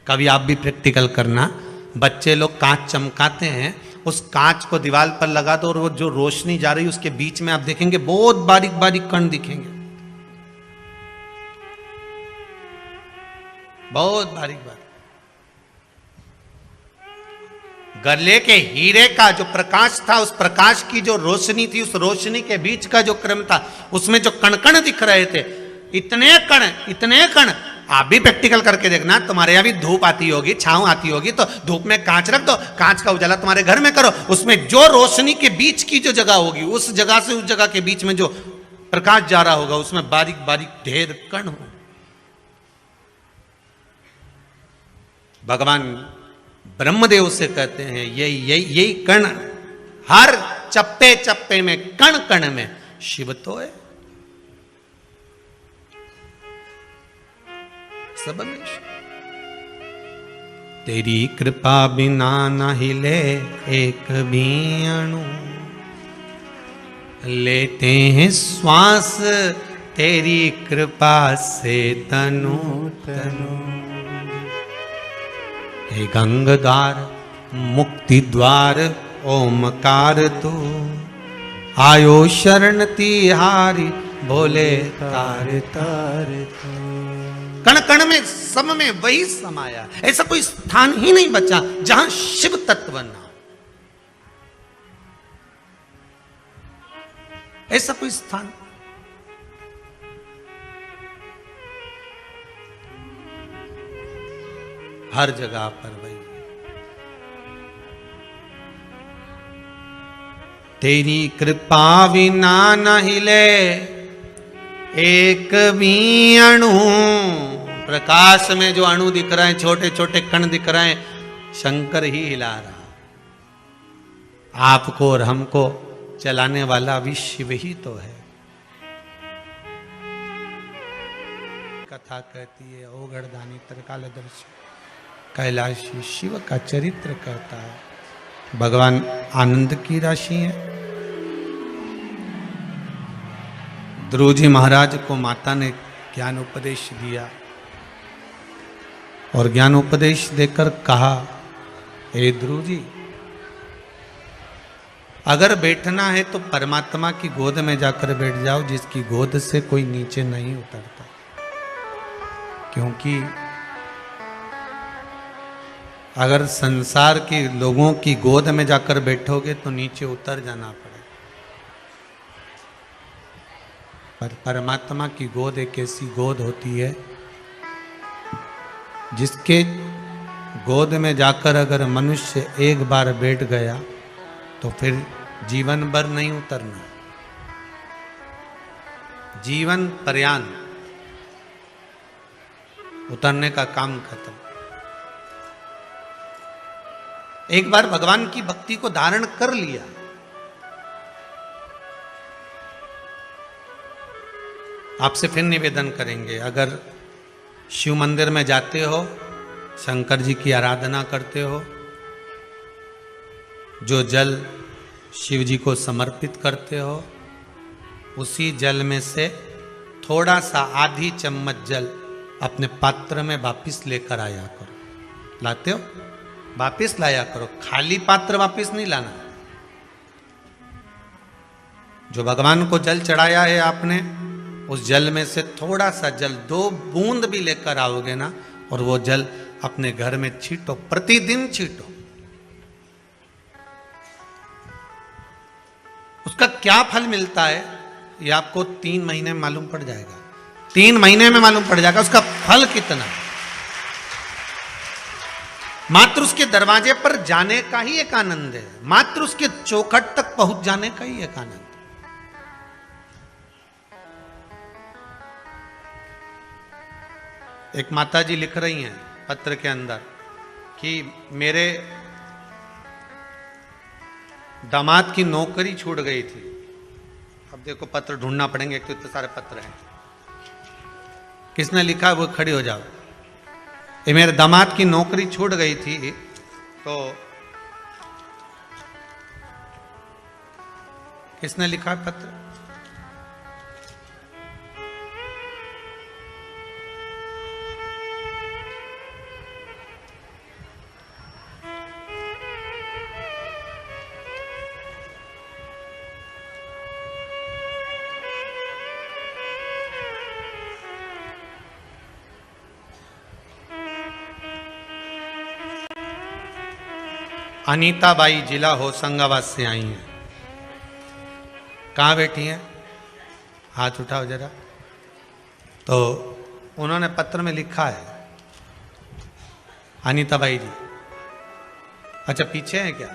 कभी आप भी प्रैक्टिकल करना, बच्चे लोग कांच चमकाते हैं, उस कांच को दीवार पर लगा दो और वो जो रोशनी जा रही है उसके बीच में आप देखेंगे बहुत बारीक बारीक कण दिखेंगे, बहुत बारीक बारीक। गले के हीरे का जो प्रकाश था, उस प्रकाश की जो रोशनी थी, उस रोशनी के बीच का जो क्रम था, उसमें जो कण कण दिख रहे थे, इतने कण। आप भी प्रैक्टिकल करके देखना, तुम्हारे यहाँ भी धूप आती होगी, छांव आती होगी, तो धूप में कांच रख दो, कांच का उजाला तुम्हारे घर में करो, उसमें जो रोशनी के बीच की जो जगह होगी, उस जगह से उस जगह के बीच में जो प्रकाश जा रहा होगा, उसमें बारीक बारीक ढेर कण हो। भगवान ब्रह्मदेव से कहते हैं यही कण, हर चप्पे चप्पे में, कण कण में शिव तो है, सब में शिव। तेरी कृपा बिना न हिले एक भी अणु, लेते हैं श्वास तेरी कृपा से तनु तनु। हे गंगद्वार मुक्ति द्वार ओमकार तू, आयो शरण तिहारी भोले तार तार। कण कण में, सब में वही समाया, ऐसा कोई स्थान ही नहीं बचा जहां शिव तत्व ना हो, ऐसा कोई स्थान। हर जगह पर वही। तेरी कृपा बिना न हिले एक भी अणु। प्रकाश में जो अणु दिख रहे हैं, छोटे छोटे कण दिख रहे हैं, शंकर ही हिला रहा। आपको और हमको चलाने वाला भी शिव ही तो है। कथा कहती है ओगढ़दानी त्रिकालदर्शी कैलाशी शिव का चरित्र कहता है। भगवान आनंद की राशि है। ध्रुव जी महाराज को माता ने ज्ञान उपदेश दिया और ज्ञान उपदेश देकर कहा, हे ध्रुव जी, अगर बैठना है तो परमात्मा की गोद में जाकर बैठ जाओ, जिसकी गोद से कोई नीचे नहीं उतरता। क्योंकि अगर संसार के लोगों की गोद में जाकर बैठोगे तो नीचे उतर जाना पड़ेगा, पर परमात्मा की गोद एक ऐसी गोद होती है जिसके गोद में जाकर अगर मनुष्य एक बार बैठ गया तो फिर जीवन भर नहीं उतरना, जीवन पर्यंत उतरने का काम खत्म। एक बार भगवान की भक्ति को धारण कर लिया, आपसे फिर निवेदन करेंगे, अगर शिव मंदिर में जाते हो, शंकर जी की आराधना करते हो, जो जल शिव जी को समर्पित करते हो, उसी जल में से थोड़ा सा आधी चम्मच जल अपने पात्र में वापिस लेकर आया करो। लाते हो? वापिस लाया करो, खाली पात्र वापिस नहीं लाना। जो भगवान को जल चढ़ाया है आपने, उस जल में से थोड़ा सा जल, 2 बूंद भी लेकर आओगे ना, और वो जल अपने घर में छींटो, प्रतिदिन छींटो। उसका क्या फल मिलता है ये आपको 3 महीने में मालूम पड़ जाएगा। 3 महीने में मालूम पड़ जाएगा उसका फल कितना। मात्र उसके दरवाजे पर जाने का ही एक आनंद है, मात्र उसके चौखट तक पहुंच जाने का ही एक आनंद। एक माता जी लिख रही हैं पत्र के अंदर कि मेरे दामाद की नौकरी छूट गई थी। अब देखो पत्र ढूंढना पड़ेंगे, एक तो इतने सारे पत्र हैं। किसने लिखा वो खड़ी हो जाओ। ये मेरे दामाद की नौकरी छूट गई थी, तो किसने लिखा पत्र? अनीता बाई जिला होशंगाबाद से आई हैं। कहाँ बैठी हैं? हाथ उठाओ जरा। तो उन्होंने पत्र में लिखा है, अनीता बाई जी। अच्छा पीछे है क्या?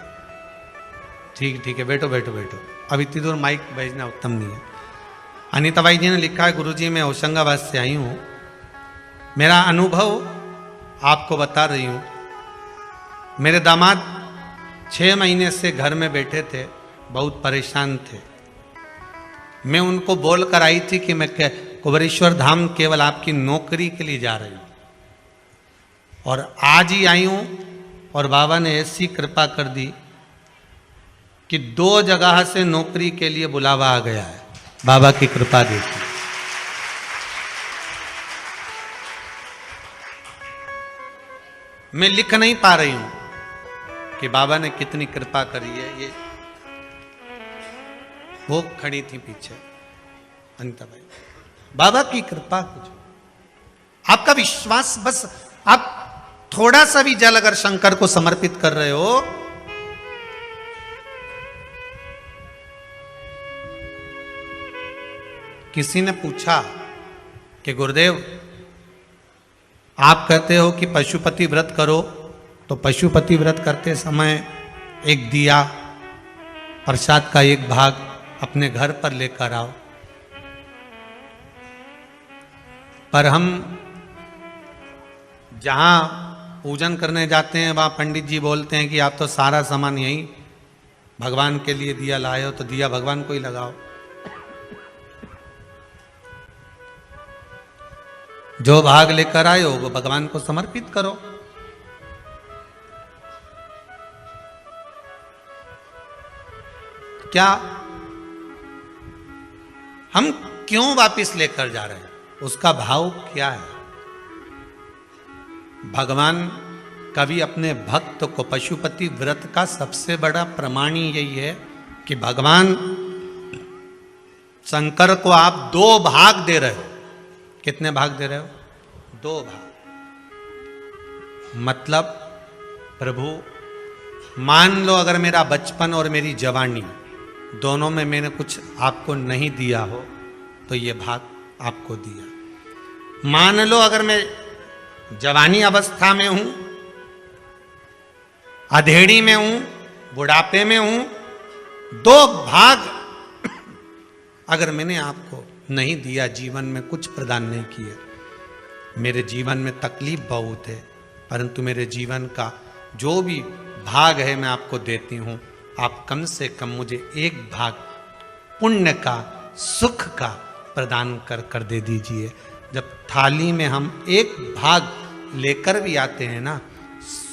ठीक ठीक है, बैठो बैठो बैठो। अब इतनी दूर माइक भेजना उत्तम नहीं है। अनीता बाई जी ने लिखा है, गुरुजी मैं होशंगाबाद से आई हूँ, मेरा अनुभव आपको बता रही हूँ। मेरे दामाद 6 महीने से घर में बैठे थे, बहुत परेशान थे। मैं उनको बोल कर आई थी कि मैं कुबेरेश्वर धाम केवल आपकी नौकरी के लिए जा रही हूँ, और आज ही आई हूँ और बाबा ने ऐसी कृपा कर दी कि 2 जगह से नौकरी के लिए बुलावा आ गया है। बाबा की कृपा देखी। मैं लिख नहीं पा रही हूं कि बाबा ने कितनी कृपा करी है। ये वो खड़ी थी पीछे अनीता भाई। बाबा की कृपा कुछ, आपका विश्वास, बस आप थोड़ा सा भी जल अगर शंकर को समर्पित कर रहे हो, किसी ने पूछा कि गुरुदेव आप कहते हो कि पशुपति व्रत करो, तो पशुपति व्रत करते समय एक दिया, प्रसाद का एक भाग अपने घर पर लेकर आओ। पर हम जहां पूजन करने जाते हैं वहां पंडित जी बोलते हैं कि आप तो सारा सामान यहीं भगवान के लिए दिया लाए हो, तो दिया भगवान को ही लगाओ। जो भाग लेकर आए हो वो भगवान को समर्पित करो। क्या हम क्यों वापिस लेकर जा रहे हैं? उसका भाव क्या है? भगवान कभी अपने भक्त को, पशुपति व्रत का सबसे बड़ा प्रमाण यही है कि भगवान शंकर को आप 2 भाग दे रहे हो। कितने भाग दे रहे हो? 2 भाग। मतलब प्रभु मान लो अगर मेरा बचपन और मेरी जवानी दोनों में मैंने कुछ आपको नहीं दिया हो, तो ये भाग आपको दिया। मान लो अगर मैं जवानी अवस्था में हूं, अधेड़ी में हूं, बुढ़ापे में हूं, 2 भाग अगर मैंने आपको नहीं दिया, जीवन में कुछ प्रदान नहीं किया। मेरे जीवन में तकलीफ बहुत है, परंतु मेरे जीवन का जो भी भाग है मैं आपको देती हूं। आप कम से कम मुझे 1 भाग पुण्य का, सुख का प्रदान कर दे दीजिए। जब थाली में हम 1 भाग लेकर भी आते हैं ना,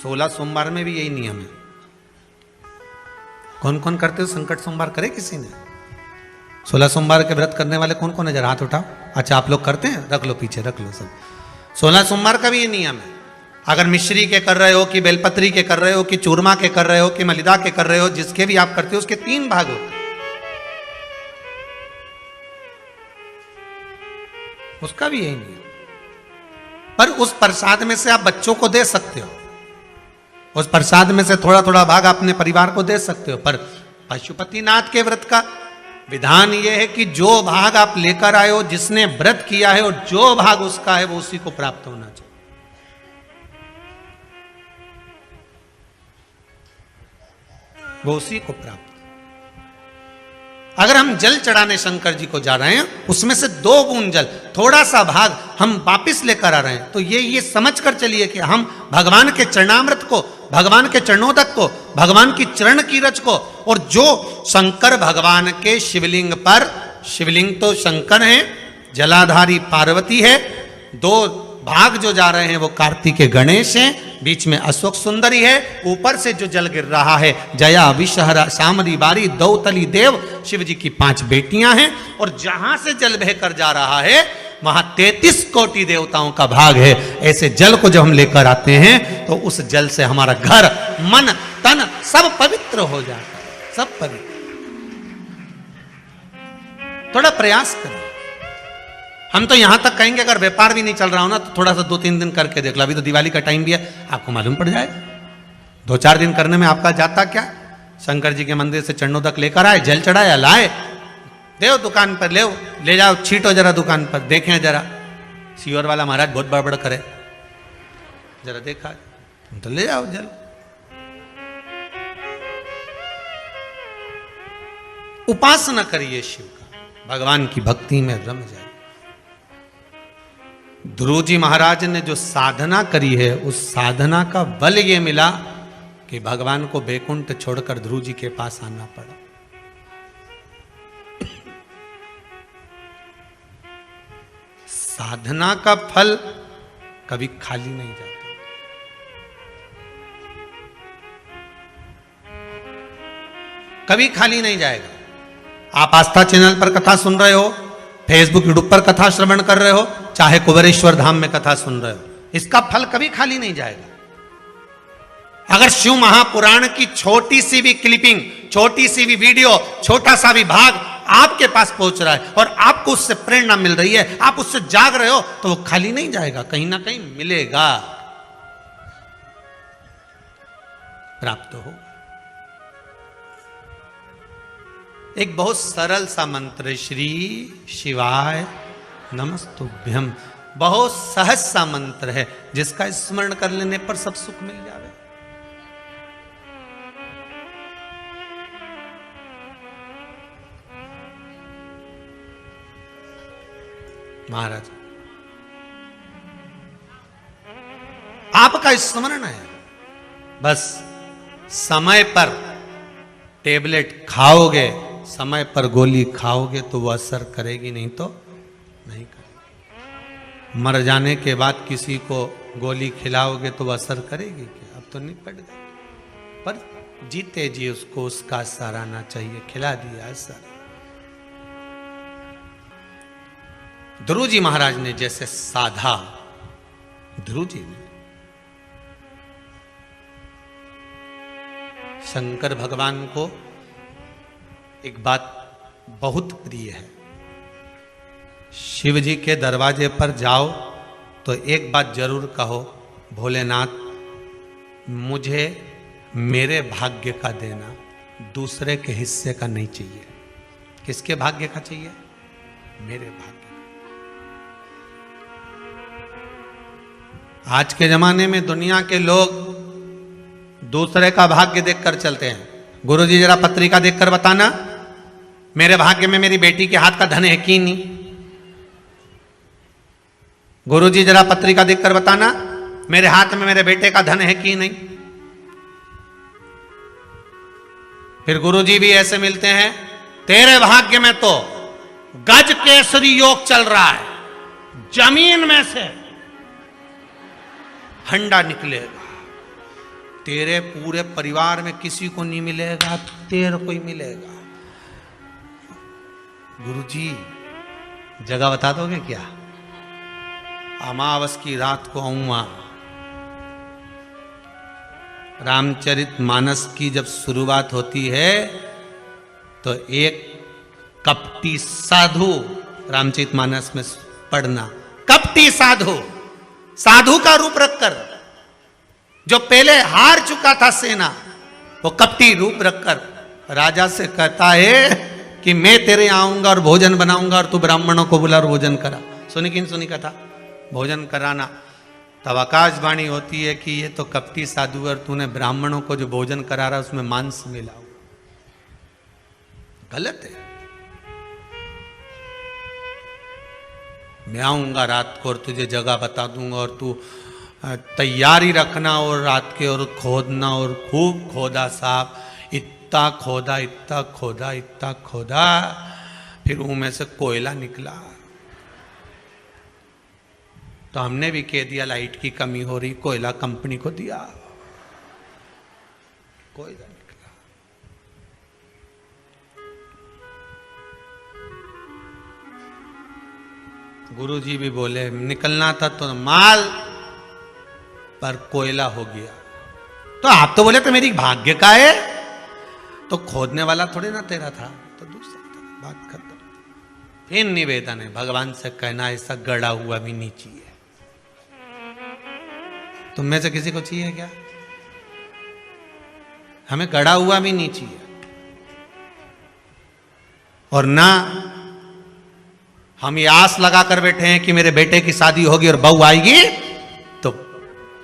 16 सोमवार में भी यही नियम है। कौन कौन करते हो? संकट सोमवार करे किसी ने? 16 सोमवार के व्रत करने वाले कौन कौन है? जरा हाथ उठाओ। अच्छा आप लोग करते हैं? रख लो पीछे, रख लो सब। 16 सोमवार का भी ये नियम है। अगर मिश्री के कर रहे हो, कि बेलपत्री के कर रहे हो, कि चूरमा के कर रहे हो, कि मलिदा के कर रहे हो, जिसके भी आप करते हो उसके 3 भाग होते हैं। उसका भी यही नियम। पर उस प्रसाद में से आप बच्चों को दे सकते हो, उस प्रसाद में से थोड़ा थोड़ा भाग अपने परिवार को दे सकते हो। पर पशुपतिनाथ के व्रत का विधान यह है कि जो भाग आप लेकर आए हो, जिसने व्रत किया है, और जो भाग उसका है वो उसी को प्राप्त होना चाहिए। वो उसी को प्राप्त। अगर हम जल चढ़ाने शंकर जी को जा रहे हैं, उसमें से 2 बूंद जल, थोड़ा सा भाग हम वापिस लेकर आ रहे हैं, तो ये समझ कर चलिए कि हम भगवान के चरणामृत को, भगवान के चरणोदक को, भगवान की चरण की रज को, और जो शंकर भगवान के शिवलिंग पर, शिवलिंग तो शंकर हैं, जलाधारी पार्वती है, 2 भाग जो जा रहे हैं वो कार्तिकेय गणेश हैं, बीच में अशोक सुंदरी है, ऊपर से जो जल गिर रहा है जया विषहरा सामरी बारी दौतली देव, शिव जी की 5 बेटियां हैं, और जहां से जल बहकर जा रहा है वहां 33 कोटि देवताओं का भाग है। ऐसे जल को जब हम लेकर आते हैं तो उस जल से हमारा घर, मन, तन सब पवित्र हो जाता है, सब पवित्र। थोड़ा प्रयास करें। हम तो यहां तक कहेंगे अगर व्यापार भी नहीं चल रहा हो ना, तो थोड़ा सा 2-3 दिन करके देख लो। अभी तो दिवाली का टाइम भी है, आपको मालूम पड़ जाएगा। 2-4 दिन करने में आपका जाता क्या? शंकर जी के मंदिर से चरणों तक लेकर आए, जल चढ़ाया, लाए, देव दुकान पर ले जाओ, छीटो जरा दुकान पर, देखें जरा सीवर वाला महाराज बहुत बड़बड़ करे, जरा देखा तो ले जाओ जल। उपासना करिए शिव का, भगवान की भक्ति में रम जाइए। ध्रुव जी महाराज ने जो साधना करी है, उस साधना का बल ये मिला कि भगवान को बैकुंठ छोड़कर ध्रुव जी के पास आना पड़ा। साधना का फल कभी खाली नहीं जाता। कभी खाली नहीं जाएगा। आप आस्था चैनल पर कथा सुन रहे हो, फेसबुक यूट्यूब पर कथा श्रवण कर रहे हो, चाहे कुबेरेश्वर धाम में कथा सुन रहे हो, इसका फल कभी खाली नहीं जाएगा। अगर शिव महापुराण की छोटी सी भी क्लिपिंग, छोटी सी भी वीडियो, छोटा सा भी भाग आपके पास पहुंच रहा है और आपको उससे प्रेरणा मिल रही है, आप उससे जाग रहे हो, तो वो खाली नहीं जाएगा, कहीं ना कहीं मिलेगा, प्राप्त हो। एक बहुत सरल सा मंत्र, श्री शिवाय नमस्तुभ्यम, बहुत सहज सा मंत्र है, जिसका स्मरण कर लेने पर सब सुख मिल जावे। महाराज आपका स्मरण है, बस समय पर टेबलेट खाओगे, समय पर गोली खाओगे तो वो असर करेगी, नहीं तो नहीं करेगी। मर जाने के बाद किसी को गोली खिलाओगे तो वो असर करेगी क्या? अब तो निपट गए, पर जीते जी उसको उसका सराहना चाहिए, खिला दिया असर। ध्रुव जी महाराज ने जैसे साधा, ध्रुव जी ने शंकर भगवान को एक बात बहुत प्रिय है, शिव जी के दरवाजे पर जाओ तो एक बात जरूर कहो, भोलेनाथ मुझे मेरे भाग्य का देना, दूसरे के हिस्से का नहीं चाहिए। किसके भाग्य का चाहिए? मेरे भाग्य। आज के जमाने में दुनिया के लोग दूसरे का भाग्य देखकर चलते हैं। गुरुजी जरा पत्रिका देखकर बताना, मेरे भाग्य में मेरी बेटी के हाथ का धन है कि नहीं? गुरुजी जरा पत्रिका देखकर बताना, मेरे हाथ में मेरे बेटे का धन है कि नहीं? फिर गुरुजी भी ऐसे मिलते हैं, तेरे भाग्य में तो गज केसरी योग चल रहा है, जमीन में से हंडा निकलेगा, तेरे पूरे परिवार में किसी को नहीं मिलेगा, तेरे को ही मिलेगा। गुरुजी जगह बता दोगे क्या? अमावस की रात को आऊंगा। रामचरितमानस की जब शुरुआत होती है तो एक कपटी साधु, रामचरितमानस में पढ़ना, कपटी साधु, साधु का रूप रखकर, जो पहले हार चुका था सेना, वो कपटी रूप रखकर राजा से कहता है कि मैं तेरे आऊंगा और भोजन बनाऊंगा और तू ब्राह्मणों को बुला और भोजन करा। सुनी कि नहीं सुनी कथा? भोजन कराना। तब आकाशवाणी होती है कि ये तो कपटी साधु और तूने ब्राह्मणों को जो भोजन करा रहा उसमें मांस मिला। गलत है। मैं आऊंगा रात को और तुझे जगह बता दूंगा और तू तैयारी रखना, और रात के और खोदना, और खूब खोदा साहब, इतना खोदा, इतना खोदा, इतना खोदा, फिर उनमें से कोयला निकला। तो हमने भी कह दिया लाइट की कमी हो रही, कोयला कंपनी को दिया, कोयला निकला। गुरुजी भी बोले निकलना था तो माल, पर कोयला हो गया। तो आप तो बोले तो मेरी भाग्य का है, तो खोदने वाला थोड़ी ना तेरा था, तो दूसरा था, बात खत्म। फिर निवेदन है भगवान से कहना, ऐसा गड़ा हुआ भी नहीं चाहिए। तुम में से किसी को चाहिए क्या? हमें गड़ा हुआ भी नहीं चाहिए, और ना हम ये आस लगा कर बैठे हैं कि मेरे बेटे की शादी होगी और बहू आएगी तो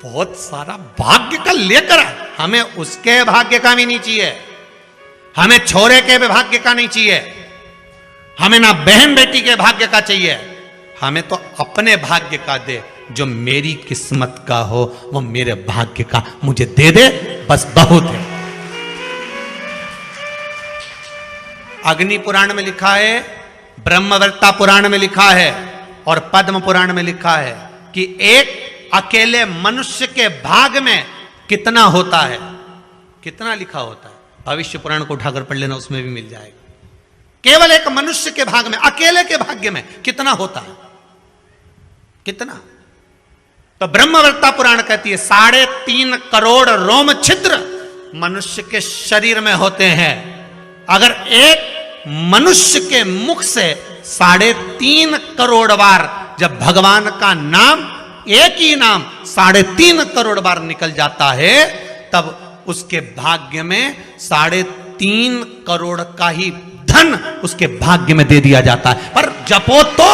बहुत सारा भाग्य का लेकर आए। हमें उसके भाग्य का भी नहीं चाहिए, हमें छोरे के भी भाग्य का नहीं चाहिए, हमें ना बहन बेटी के भाग्य का चाहिए, हमें तो अपने भाग्य का दे। जो मेरी किस्मत का हो वो मेरे भाग्य का मुझे दे दे, बस बहुत है। अग्नि पुराण में लिखा है, ब्रह्मवर्ता पुराण में लिखा है और पद्म पुराण में लिखा है कि एक अकेले मनुष्य के भाग में कितना होता है, कितना लिखा होता है। भविष्य पुराण को उठाकर पढ़ लेना, उसमें भी मिल जाएगा। केवल एक मनुष्य के भाग में, अकेले के भाग्य में कितना होता है, कितना। तो ब्रह्मवर्ता पुराण कहती है 3.5 करोड़ रोम छिद्र मनुष्य के शरीर में होते हैं। अगर एक मनुष्य के मुख से 3.5 करोड़ बार जब भगवान का नाम, एक ही नाम 3.5 करोड़ बार निकल जाता है, तब उसके भाग्य में 3.5 करोड़ का ही धन उसके भाग्य में दे दिया जाता है। पर जपो तो,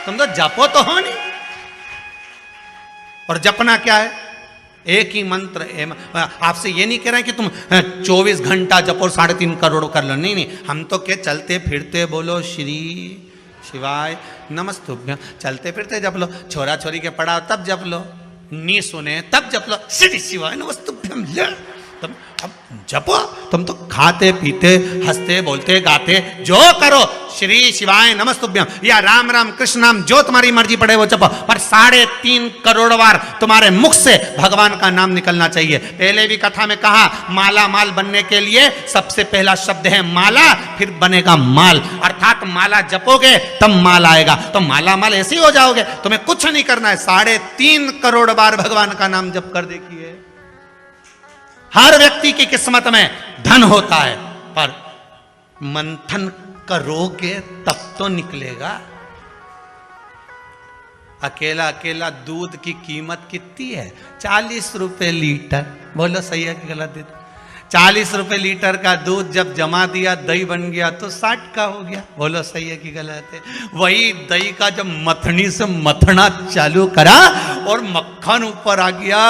तुम तो जपो तो हो नहीं। और जपना क्या है? एक ही मंत्र। आपसे ये नहीं कह रहे हैं कि तुम 24 घंटा जपो 3.5 करोड़ कर लो, नहीं नहीं। हम तो क्या, चलते फिरते बोलो श्री शिवाय नमस्तुभ्यं, चलते फिरते जप लो। छोरा छोरी के पढ़ाओ तब जप लो, नी सुने तब जप लो, श्री शिवाय नमस्तुभ्यं ले। तुम अब जपो, तुम तो खाते पीते हंसते बोलते गाते जो करो, श्री शिवाय नमस्तुभ्यं या राम राम कृष्ण नाम जो तुम्हारी मर्जी पड़े वो जपो, पर 3.5 करोड़ बार तुम्हारे मुख से भगवान का नाम निकलना चाहिए। पहले भी कथा में कहा, माला माल बनने के लिए सबसे पहला शब्द है माला, फिर बनेगा माल। अर्थात माला जपोगे तब माल आएगा। तो माला माल ऐसे ही हो जाओगे, तुम्हें कुछ नहीं करना है। 3.5 करोड़ बार भगवान का नाम जप कर देखिए। हर व्यक्ति की किस्मत में धन होता है, पर मंथन करोगे तब तो निकलेगा। अकेला अकेला दूध की कीमत कितनी है? 40 रुपए लीटर। बोलो सही है कि गलत? 40 रुपए लीटर का दूध जब जमा दिया, दही बन गया तो 60 का हो गया। बोलो सही है कि गलत है? वही दही का जब मथनी से मथना चालू करा और मक्खन ऊपर आ गया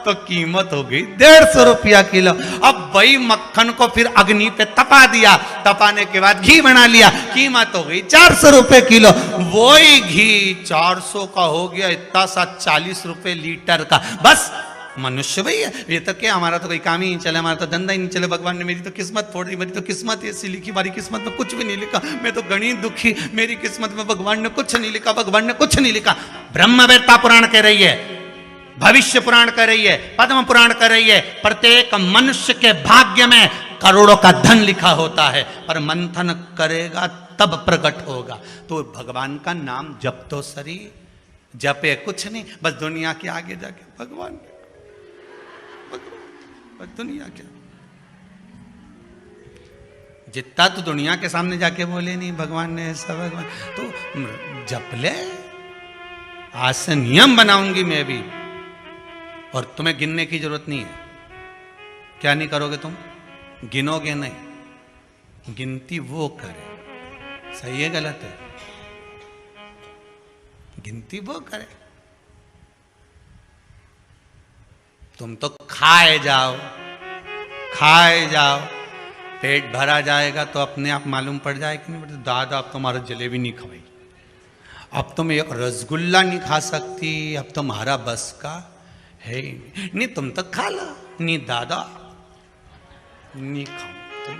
तो कीमत हो गई 150 रुपया किलो। अब वही मक्खन को फिर अग्नि पे तपा दिया, तपाने के बाद घी बना लिया, कीमत हो गई 400 रुपए किलो। वही घी 400 का हो गया, इतना सा 40 रुपए लीटर का। बस मनुष्य भाई है ये तो क्या, हमारा तो कोई काम ही नहीं चले, हमारा तो धंधा ही नहीं चले। भगवान ने मेरी तो किस्मत फोड़ दी, मेरी तो किस्मत ऐसी लिखी, हमारी किस्मत में कुछ भी नहीं लिखा। मैं तो गणित दुखी, मेरी किस्मत में भगवान ने कुछ नहीं लिखा, भगवान ने कुछ नहीं लिखा। ब्रह्मवेत्ता पुराण कह रही है, भविष्य पुराण कह रही है, पद्म पुराण कह रही है, प्रत्येक मनुष्य के भाग्य में करोड़ों का धन लिखा होता है, पर मंथन करेगा तब प्रकट होगा। तो भगवान का नाम जप तो सरी, जपे कुछ नहीं, बस दुनिया के आगे जाके भगवान, दुनिया क्या, जितना तो दुनिया के सामने जाके बोले नहीं भगवान ने ऐसा, भगवान तो जप ले। आज से नियम बनाऊंगी मैं भी, और तुम्हें गिनने की जरूरत नहीं है। क्या नहीं करोगे तुम? गिनोगे नहीं, गिनती वो करे। सही है गलत है? गिनती वो करे। तुम तो खाए जाओ, खाए जाओ, पेट भरा जाएगा तो अपने आप मालूम पड़ जाए कि नहीं, दादा अब तुम्हारा जलेबी नहीं खवाई, अब तुम एक रसगुल्ला नहीं खा सकती, अब तुम्हारा बस का है ही नहीं, तुम तो खा लो। नहीं दादा नहीं खाओ, तुम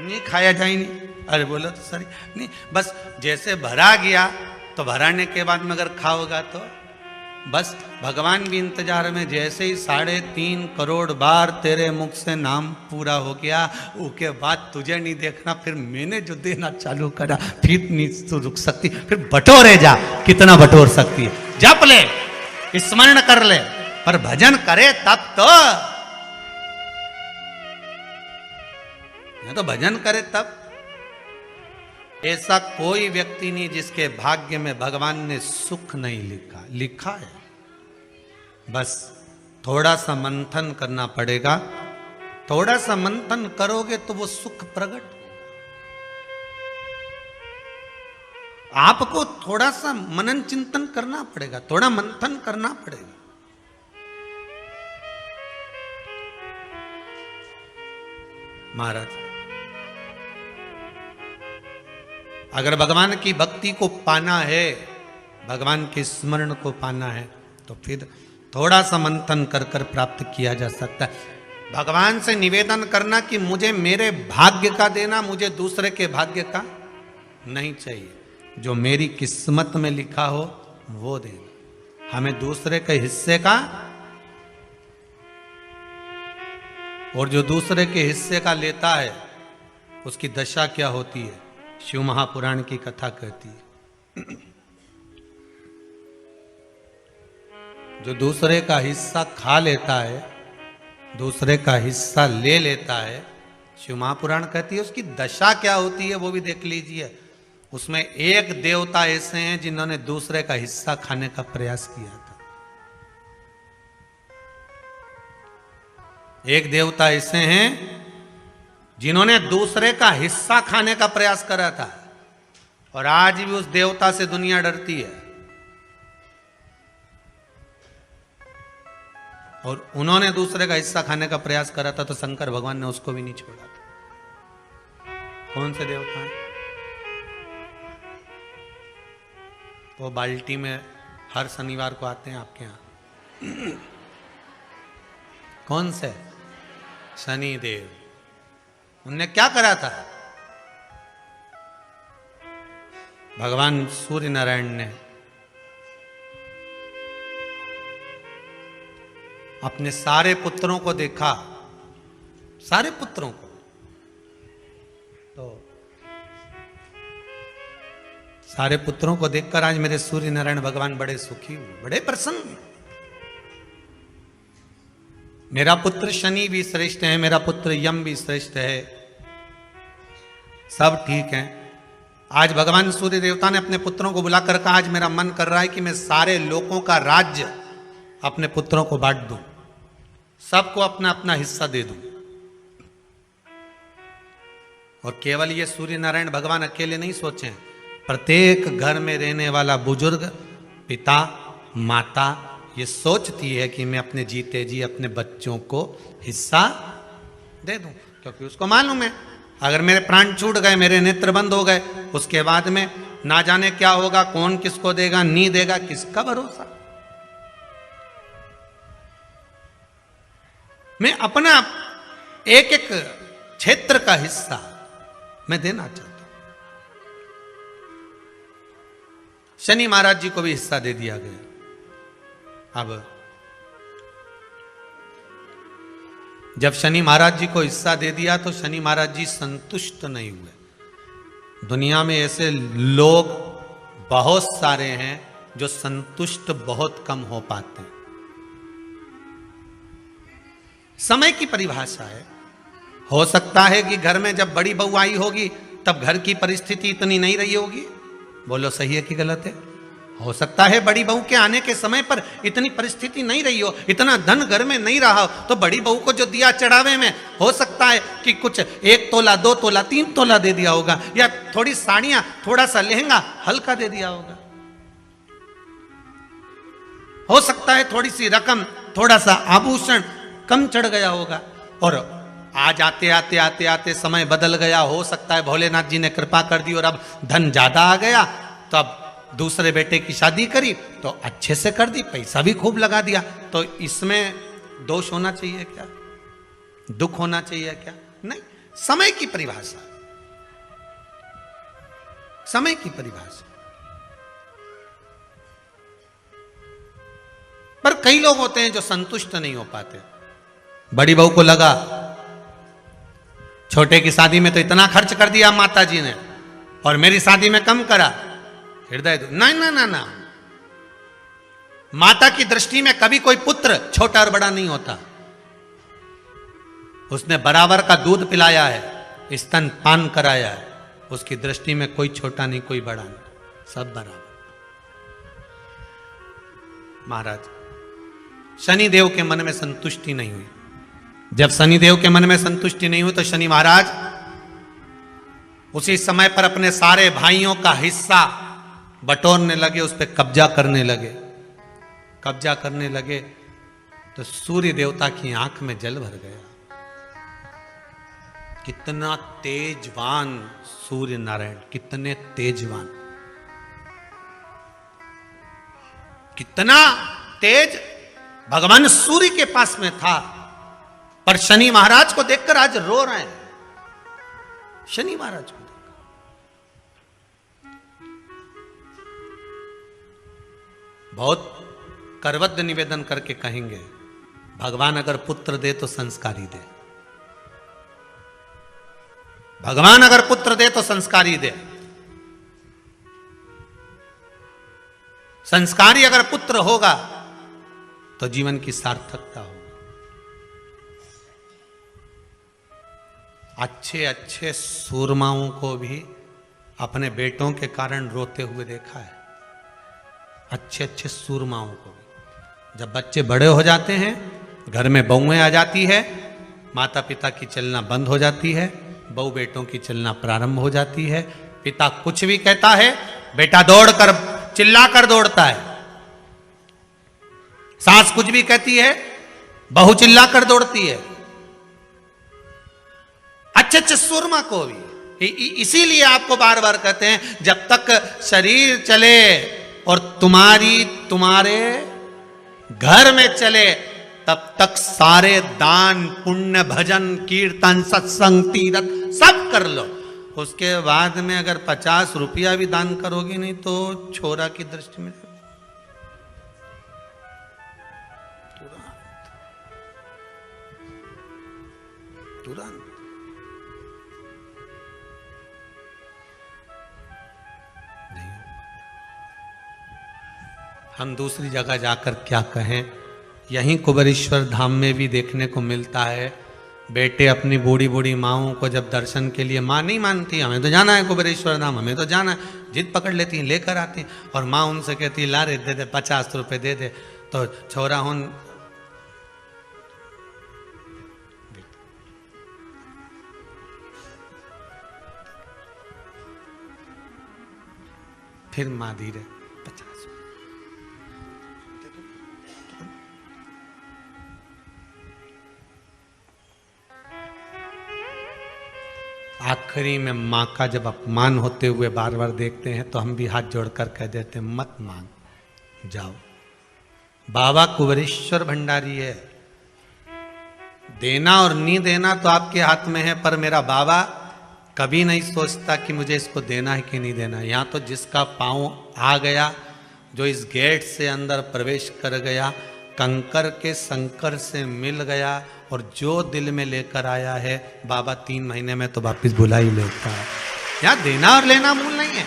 नहीं खाया जाए नहीं। अरे बोलो तो सही नहीं, बस जैसे भरा गया तो भराने के बाद में अगर खाओगा तो बस भगवान भी इंतजार में। जैसे ही 3.5 करोड़ बार तेरे मुख से नाम पूरा हो गया, उसके बाद तुझे नहीं देखना, फिर मैंने जो देना चालू करा, फिर नहीं तो रुक सकती, फिर बटोरे जा, कितना बटोर सकती है। जप ले, स्मरण कर ले, पर भजन करे तब तो, नहीं तो भजन करे तब। ऐसा कोई व्यक्ति नहीं जिसके भाग्य में भगवान ने सुख नहीं लिखा, लिखा है। बस थोड़ा सा मंथन करना पड़ेगा थोड़ा सा मंथन करोगे तो वो सुख प्रकट। आपको थोड़ा सा मनन चिंतन करना पड़ेगा, थोड़ा मंथन करना पड़ेगा। महाराज, अगर भगवान की भक्ति को पाना है, भगवान के स्मरण को पाना है, तो फिर थोड़ा सा मंथन कर कर प्राप्त किया जा सकता है। भगवान से निवेदन करना कि मुझे मेरे भाग्य का देना, मुझे दूसरे के भाग्य का नहीं चाहिए। जो मेरी किस्मत में लिखा हो वो देना, हमें दूसरे के हिस्से का, और जो दूसरे के हिस्से का लेता है उसकी दशा क्या होती है, शिव महापुराण की कथा कहती है। जो दूसरे का हिस्सा खा लेता है, दूसरे का हिस्सा ले लेता है, शिव महापुराण कहती है उसकी दशा क्या होती है वो भी देख लीजिए। उसमें एक देवता ऐसे हैं जिन्होंने दूसरे का हिस्सा खाने का प्रयास किया था। एक देवता ऐसे हैं जिन्होंने दूसरे का हिस्सा खाने का प्रयास करा था, और आज भी उस देवता से दुनिया डरती है। और उन्होंने दूसरे का हिस्सा खाने का प्रयास करा था तो शंकर भगवान ने उसको भी नहीं छोड़ा था। कौन से देवता हैं? वो बाल्टी में हर शनिवार को आते हैं आपके यहां। कौन से? शनि देव। उनने क्या करा था? भगवान सूर्य नारायण ने अपने सारे पुत्रों को देखा, सारे पुत्रों को, तो सारे पुत्रों को देखकर आज मेरे सूर्य नारायण भगवान बड़े सुखी हुए, बड़े प्रसन्न। मेरा पुत्र शनि भी श्रेष्ठ है, मेरा पुत्र यम भी श्रेष्ठ है, सब ठीक है। आज भगवान सूर्य देवता ने अपने पुत्रों को बुलाकर कहा, आज मेरा मन कर रहा है कि मैं सारे लोगों का राज्य अपने पुत्रों को बांट दूं, सबको अपना अपना हिस्सा दे दूं। और केवल ये सूर्य नारायण भगवान अकेले नहीं सोचे, प्रत्येक घर में रहने वाला बुजुर्ग, पिता, माता ये सोचती है कि मैं अपने जीते जी अपने बच्चों को हिस्सा दे दूं, क्योंकि उसको मालूम है अगर मेरे प्राण छूट गए, मेरे नेत्र बंद हो गए, उसके बाद में ना जाने क्या होगा, कौन किसको देगा, नहीं देगा, किसका भरोसा। मैं अपना एक एक क्षेत्र का हिस्सा मैं देना चाहता हूं। शनि महाराज जी को भी हिस्सा दे दिया गया। अब जब शनि महाराज जी को हिस्सा दे दिया तो शनि महाराज जी संतुष्ट नहीं हुए। दुनिया में ऐसे लोग बहुत सारे हैं जो संतुष्ट बहुत कम हो पाते हैं। समय की परिभाषा है। हो सकता है कि घर में जब बड़ी बहू आई होगी तब घर की परिस्थिति इतनी नहीं रही होगी। बोलो सही है कि गलत है? हो सकता है बड़ी बहू के आने के समय पर इतनी परिस्थिति नहीं रही हो, इतना धन घर में नहीं रहा हो, तो बड़ी बहू को जो दिया चढ़ावे में हो सकता है कि कुछ 1 तोला, 2 तोला, 3 तोला दे दिया होगा, या थोड़ी साड़ियां, थोड़ा सा लहंगा हल्का दे दिया होगा। हो सकता है थोड़ी सी रकम, थोड़ा सा आभूषण कम चढ़ गया होगा। और आज आते आते आते आते समय बदल गया। हो सकता है भोलेनाथ जी ने कृपा कर दी और अब धन ज्यादा आ गया, तो अब दूसरे बेटे की शादी करी तो अच्छे से कर दी, पैसा भी खूब लगा दिया। तो इसमें दोष होना चाहिए क्या? दुख होना चाहिए क्या? नहीं। समय की परिभाषा, समय की परिभाषा। पर कई लोग होते हैं जो संतुष्ट नहीं हो पाते। बड़ी बहू को लगा छोटे की शादी में तो इतना खर्च कर दिया माता जी ने और मेरी शादी में कम करा, हृदय ना ना ना ना। माता की दृष्टि में कभी कोई पुत्र छोटा और बड़ा नहीं होता। उसने बराबर का दूध पिलाया है, स्तन पान कराया है, उसकी दृष्टि में कोई छोटा नहीं, कोई बड़ा नहीं, सब बराबर। महाराज शनिदेव के मन में संतुष्टि नहीं हुई। जब शनिदेव के मन में संतुष्टि नहीं हुई तो शनि महाराज उसी समय पर अपने सारे भाइयों का हिस्सा बटोरने लगे, उस पर कब्जा करने लगे। कब्जा करने लगे तो सूर्य देवता की आंख में जल भर गया। कितना तेजवान सूर्य नारायण, कितने तेजवान, कितना तेज भगवान सूर्य के पास में था। पर शनि महाराज को देखकर आज रो रहे हैं। शनि महाराज को देखकर बहुत करबद्ध निवेदन करके कहेंगे, भगवान अगर पुत्र दे तो संस्कारी दे। भगवान अगर पुत्र दे तो संस्कारी दे। संस्कारी अगर पुत्र होगा तो जीवन की सार्थकता होगी। अच्छे अच्छे सूरमाओं को भी अपने बेटों के कारण रोते हुए देखा है। अच्छे अच्छे सूरमाओं को भी जब बच्चे बड़े हो जाते हैं, घर में बहुएं आ जाती है, माता पिता की चलना बंद हो जाती है, बहू बेटों की चलना प्रारंभ हो जाती है। पिता कुछ भी कहता है, बेटा दौड़कर चिल्लाकर दौड़ता है। सास कुछ भी कहती है, बहू चिल्लाकर दौड़ती है। अच्छे अच्छे सुरमा को भी इसीलिए आपको बार बार कहते हैं, जब तक शरीर चले और तुम्हारे घर में चले, तब तक सारे दान पुण्य भजन कीर्तन सत्संग तीर्थ सब कर लो। उसके बाद में अगर 50 रुपया भी दान करोगी नहीं तो छोरा की दृष्टि में तुरंत नहीं। हम दूसरी जगह जाकर क्या कहें, यहीं कुबेरेश्वर धाम में भी देखने को मिलता है। बेटे अपनी बूढ़ी बूढ़ी माओं को जब दर्शन के लिए, माँ नहीं मानती, हमें तो जाना है कुबेरेश्वर धाम, हमें तो जाना है, जिद पकड़ लेती हैं, लेकर आती हैं। और माँ उनसे कहती ला रे दे दे 50 रुपये दे दे। तो छोरा होन फिर माँ धीरे 50। आखिरी में माँ का जब अपमान होते हुए बार बार देखते हैं तो हम भी हाथ जोड़कर कह देते हैं, मत मांग, जाओ। बाबा कुबेरेश्वर भंडारी है। देना और नहीं देना तो आपके हाथ में है, पर मेरा बाबा कभी नहीं सोचता कि मुझे इसको देना है कि नहीं देना। यहाँ तो जिसका पांव आ गया, जो इस गेट से अंदर प्रवेश कर गया, कंकर के संकर से मिल गया, और जो दिल में लेकर आया है बाबा 3 महीने में तो वापिस बुला ही लेता है। यहाँ देना और लेना मूल नहीं है।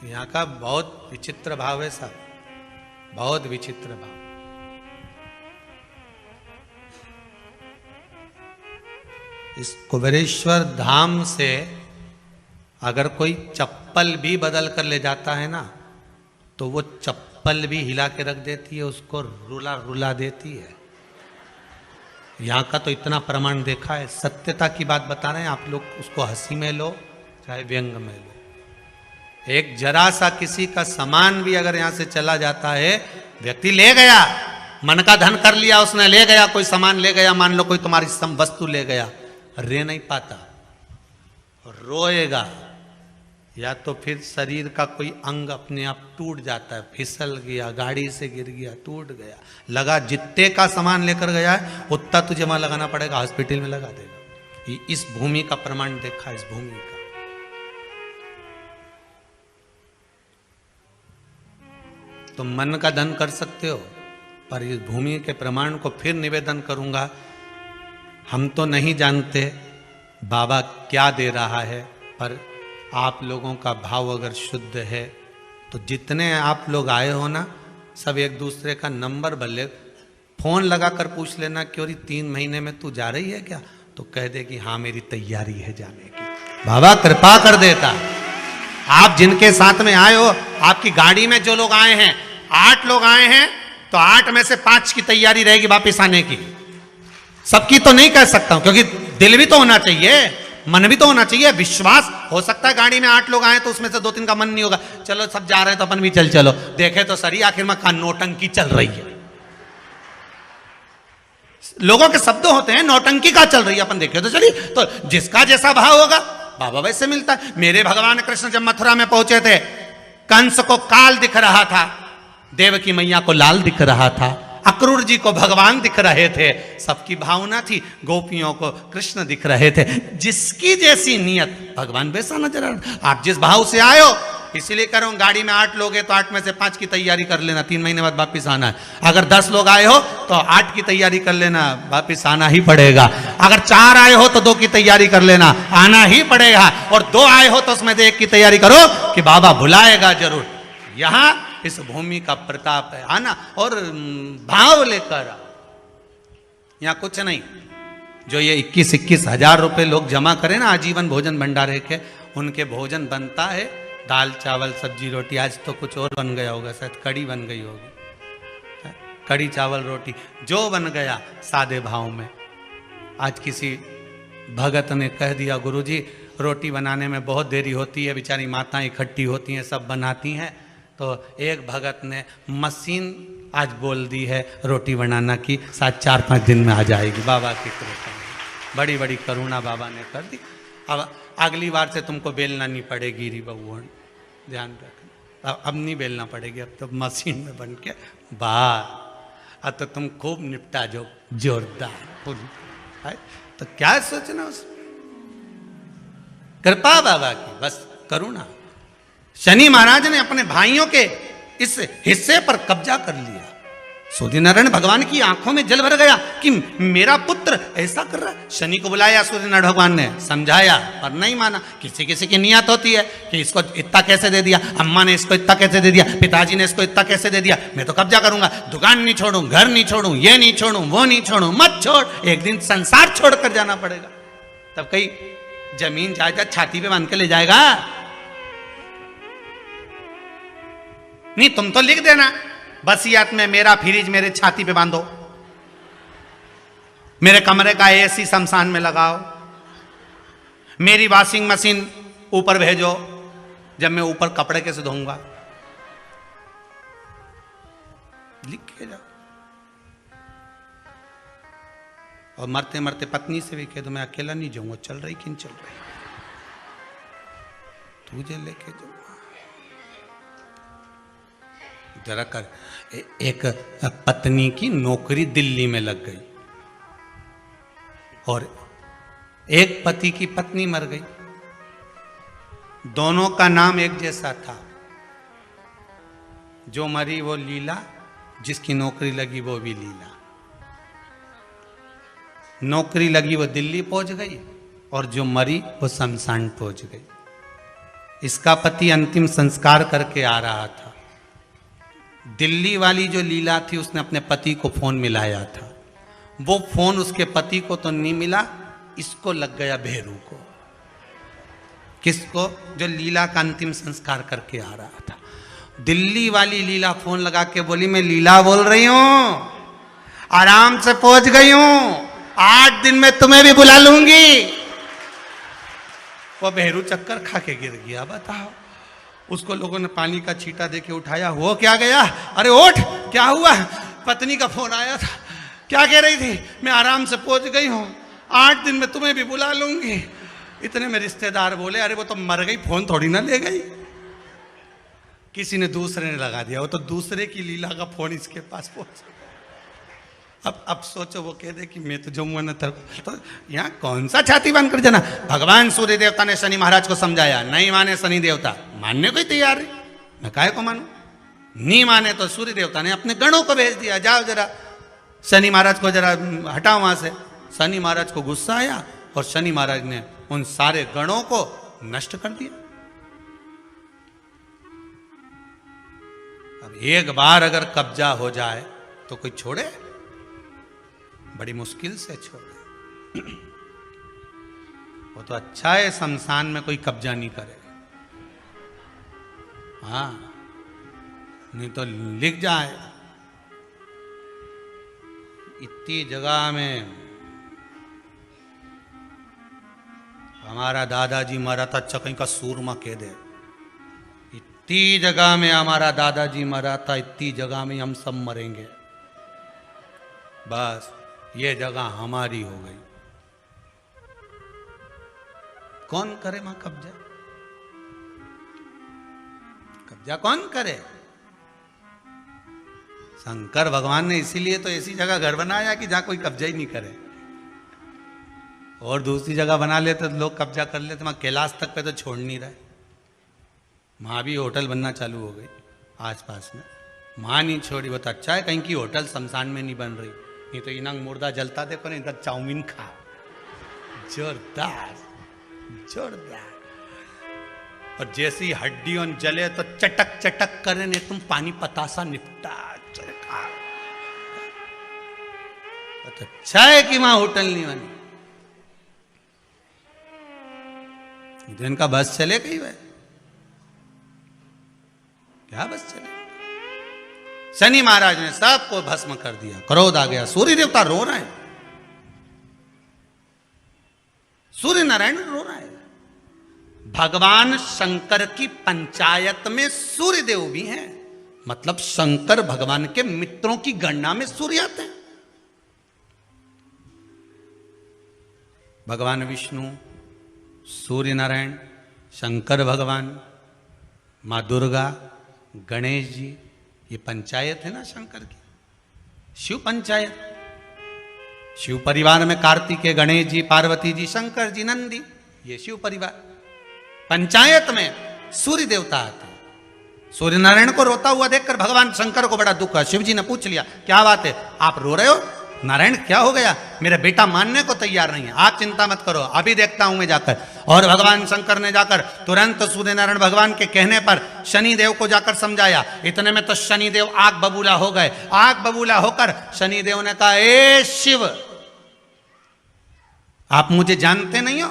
यहाँ का बहुत विचित्र भाव है साहब, बहुत विचित्र भाव। इस कुबेरेश्वर धाम से अगर कोई चप्पल भी बदल कर ले जाता है ना, तो वो चप्पल भी हिला के रख देती है, उसको रुला रुला देती है। यहाँ का तो इतना प्रमाण देखा है। सत्यता की बात बता रहे हैं आप लोग, उसको हंसी में लो चाहे व्यंग में लो। एक जरा सा किसी का सामान भी अगर यहाँ से चला जाता है, व्यक्ति ले गया, मन का धन कर लिया उसने, ले गया, कोई सामान ले गया, मान लो कोई तुम्हारी वस्तु ले गया, रह नहीं पाता, रोएगा, या तो फिर शरीर का कोई अंग अपने आप टूट जाता है, फिसल गया, गाड़ी से गिर गया, टूट गया, लगा जितने का सामान लेकर गया है उतना तुझे वहां लगाना पड़ेगा, हॉस्पिटल में लगा देगा। इस भूमि का प्रमाण देखा, इस भूमि का। तो मन का धन कर सकते हो, पर इस भूमि के प्रमाण को फिर निवेदन करूंगा, हम तो नहीं जानते बाबा क्या दे रहा है, पर आप लोगों का भाव अगर शुद्ध है तो जितने आप लोग आए हो ना, सब एक दूसरे का नंबर भले फोन लगाकर पूछ लेना कि 3 महीने में तू जा रही है क्या, तो कह दे कि हाँ मेरी तैयारी है जाने की, बाबा कृपा कर देता। आप जिनके साथ में आए हो, आपकी गाड़ी में जो लोग आए हैं, 8 लोग आए हैं, तो 8 में से 5 की तैयारी रहेगी वापिस आने की। सबकी तो नहीं कह सकता हूं, क्योंकि दिल भी तो होना चाहिए, मन भी तो होना चाहिए, विश्वास। हो सकता है गाड़ी में 8 लोग आए तो उसमें से 2-3 का मन नहीं होगा, चलो सब जा रहे हैं तो अपन भी चलो। देखे तो सही आखिर में का नौटंकी चल रही है। लोगों के शब्द होते हैं, नौटंकी का चल रही है, अपन देखे तो चलिए। तो जिसका जैसा भाव होगा बाबा वैसे मिलता है। मेरे भगवान कृष्ण जब मथुरा में पहुंचे थे, कंस को काल दिख रहा था, देवकी मैया को लाल दिख रहा था, अक्रूर जी को भगवान दिख रहे थे, सबकी भावना थी, गोपियों को कृष्ण दिख रहे थे। जिसकी जैसी नियत भगवान वैसा नजर आ रहा। आप जिस भाव से आए हो, इसीलिए कह रहा हूं, गाड़ी में 8 लोग हैं तो 8 में से 5 की तैयारी कर लेना, 3 महीने बाद वापिस आना है। अगर 10 लोग आए हो तो 8 की तैयारी कर लेना, वापिस आना ही पड़ेगा। अगर 4 आए हो तो 2 की तैयारी कर लेना, आना ही पड़ेगा। और 2 आए हो तो उसमें से 1 की तैयारी करो कि बाबा बुलाएगा जरूर। यहां इस भूमि का प्रताप है, आना और भाव लेकर। यहां कुछ नहीं, जो ये 21-21 हजार रुपए लोग जमा करें ना आजीवन भोजन भंडारे के, उनके भोजन बनता है दाल चावल सब्जी रोटी। आज तो कुछ और बन गया होगा, शायद कड़ी बन गई होगी, कड़ी चावल रोटी जो बन गया सादे भाव में। आज किसी भगत ने कह दिया, गुरुजी रोटी बनाने में बहुत देरी होती है, बेचारी माताएं इकट्ठी होती हैं, सब बनाती हैं। तो एक भगत ने मशीन आज बोल दी है रोटी बनाना की, शायद 4-5 दिन में आ जाएगी। बाबा की कृपा, बड़ी बड़ी करुणा बाबा ने कर दी। अब अगली बार से तुमको बेलना नहीं पड़ेगी री बबुआ, ध्यान रखना। अब नहीं बेलना पड़ेगी, अब तो मशीन में बन के बाहर। अब तो तुम खूब निपटा जो जोरदार। तो क्या सोचना उसमें, कृपा बाबा की, बस करुणा। शनि महाराज ने अपने भाइयों के इस हिस्से पर कब्जा कर लिया। सूर्यनारायण भगवान की आंखों में जल भर गया कि मेरा पुत्र ऐसा कर रहा है। शनि को बुलाया सूर्यनारायण भगवान ने, समझाया पर नहीं माना। किसी किसी की नियत होती है कि इसको इतना कैसे दे दिया, अम्मा ने इसको इतना कैसे दे दिया, पिताजी ने इसको इतना कैसे दे दिया, मैं तो कब्जा करूंगा, दुकान नहीं छोड़ूं, घर नहीं छोड़ूं, ये नहीं छोड़ूं, वो नहीं छोड़ूं। मत छोड़, एक दिन संसार छोड़कर जाना पड़ेगा। तब कई जमीन जायदाद छाती पे बांध के ले जाएगा। नहीं, तुम तो लिख देना वसीयत में, मेरा फ्रिज मेरे छाती पे बांधो, मेरे कमरे का एसी शमशान में लगाओ, मेरी वॉशिंग मशीन ऊपर भेजो, जब मैं ऊपर कपड़े कैसे धोऊंगा, लिख के जाओ। और मरते मरते पत्नी से भी कह दो, मैं अकेला नहीं जाऊंगा, चल रही कि नहीं चल रही, तुझे लेके जाऊंगा। जरा कर। एक पत्नी की नौकरी दिल्ली में लग गई और एक पति की पत्नी मर गई। दोनों का नाम एक जैसा था। जो मरी वो लीला, जिसकी नौकरी लगी वो भी लीला। नौकरी लगी वो दिल्ली पहुंच गई और जो मरी वो शमशान पहुंच गई। इसका पति अंतिम संस्कार करके आ रहा था। दिल्ली वाली जो लीला थी, उसने अपने पति को फोन मिलाया था। वो फोन उसके पति को तो नहीं मिला, इसको लग गया भेरू को। किसको? जो लीला का अंतिम संस्कार करके आ रहा था। दिल्ली वाली लीला फोन लगा के बोली, मैं लीला बोल रही हूं, आराम से पहुंच गई हूं, 8 दिन में तुम्हें भी बुला लूंगी। वो भेरू चक्कर खा के गिर गया। बताओ, उसको लोगों ने पानी का छींटा देके उठाया। वो क्या गया, अरे उठ, क्या हुआ? पत्नी का फोन आया था। क्या कह रही थी? मैं आराम से पहुंच गई हूं, 8 दिन में तुम्हें भी बुला लूंगी। इतने में रिश्तेदार बोले, अरे वो तो मर गई, फोन थोड़ी ना ले गई। किसी ने दूसरे ने लगा दिया, वो तो दूसरे की लीला का फोन इसके पास पहुंच। अब सोचो, वो कह दे कि मैं तो जाऊंगा ना, तो यहाँ कौन सा छाती बांध कर जाना। भगवान सूर्य देवता ने शनि महाराज को समझाया, नहीं माने शनि देवता, मानने को ही तैयार है, मैं काहे को मानूं। नहीं माने तो सूर्य देवता ने अपने गणों को भेज दिया, जाओ जरा शनि महाराज को जरा हटाओ वहां से। शनि महाराज को गुस्सा आया और शनि महाराज ने उन सारे गणों को नष्ट कर दिया। अब एक बार अगर कब्जा हो जाए तो कोई छोड़े? बड़ी मुश्किल से छोड़े। वो तो अच्छा है शमशान में कोई कब्जा नहीं करे। हाँ, नहीं तो लिख जाए इतनी जगह में हमारा दादाजी मरा था, अच्छा कहीं का सूरमा कह दे। इतनी जगह में हमारा दादाजी मरा था, इतनी जगह में हम सब मरेंगे, बस ये जगह हमारी हो गई। कौन करे मां कब्जा? कब्जा कौन करे? शंकर भगवान ने इसीलिए तो ऐसी जगह घर बनाया कि जहां कोई कब्जा ही नहीं करे। और दूसरी जगह बना लेते तो लोग कब्जा कर लेते। वहां कैलाश तक पे तो छोड़ नहीं रहे। वहां भी होटल बनना चालू हो गई आसपास में। वहां नहीं छोड़ी, बहुत अच्छा है कहीं की होटल शमशान में नहीं बन रही। नहीं तो इनंग मुर्दा जलता देखो ना, इधर चाउमीन खा, जोरदार जोरदार। और जैसी हड्डियों जले तो चटक चटक करे, नहीं तुम पानी पतासा निपटा। तो अच्छा है कि वहां होटल नहीं बनी। तो इनका बस चले कहीं वह क्या बस चले। शनि महाराज ने सबको भस्म कर दिया, क्रोध आ गया। सूर्य देवता रो रहे हैं, सूर्य नारायण रो रहे हैं। भगवान शंकर की पंचायत में सूर्य देव भी हैं, मतलब शंकर भगवान के मित्रों की गणना में सूर्य आते हैं। भगवान विष्णु, सूर्य नारायण, शंकर भगवान, मां दुर्गा, गणेश जी, ये पंचायत है ना शंकर की, शिव पंचायत। शिव परिवार में कार्तिकेय, गणेश जी, पार्वती जी, शंकर जी, नंदी, ये शिव परिवार। पंचायत में सूर्य देवता आते हैं। सूर्य नारायण को रोता हुआ देखकर भगवान शंकर को बड़ा दुख है। शिव जी ने पूछ लिया, क्या बात है, आप रो रहे हो? नारायण क्या हो गया? मेरा बेटा मानने को तैयार नहीं है। आप चिंता मत करो, अभी देखता हूं मैं जाकर। और भगवान शंकर ने जाकर तुरंत सूर्य नारायण भगवान के कहने पर शनि देव को जाकर समझाया। इतने में तो शनि देव आग बबूला हो गए। आग बबूला होकर शनि देव ने कहा, ए शिव, आप मुझे जानते नहीं हो?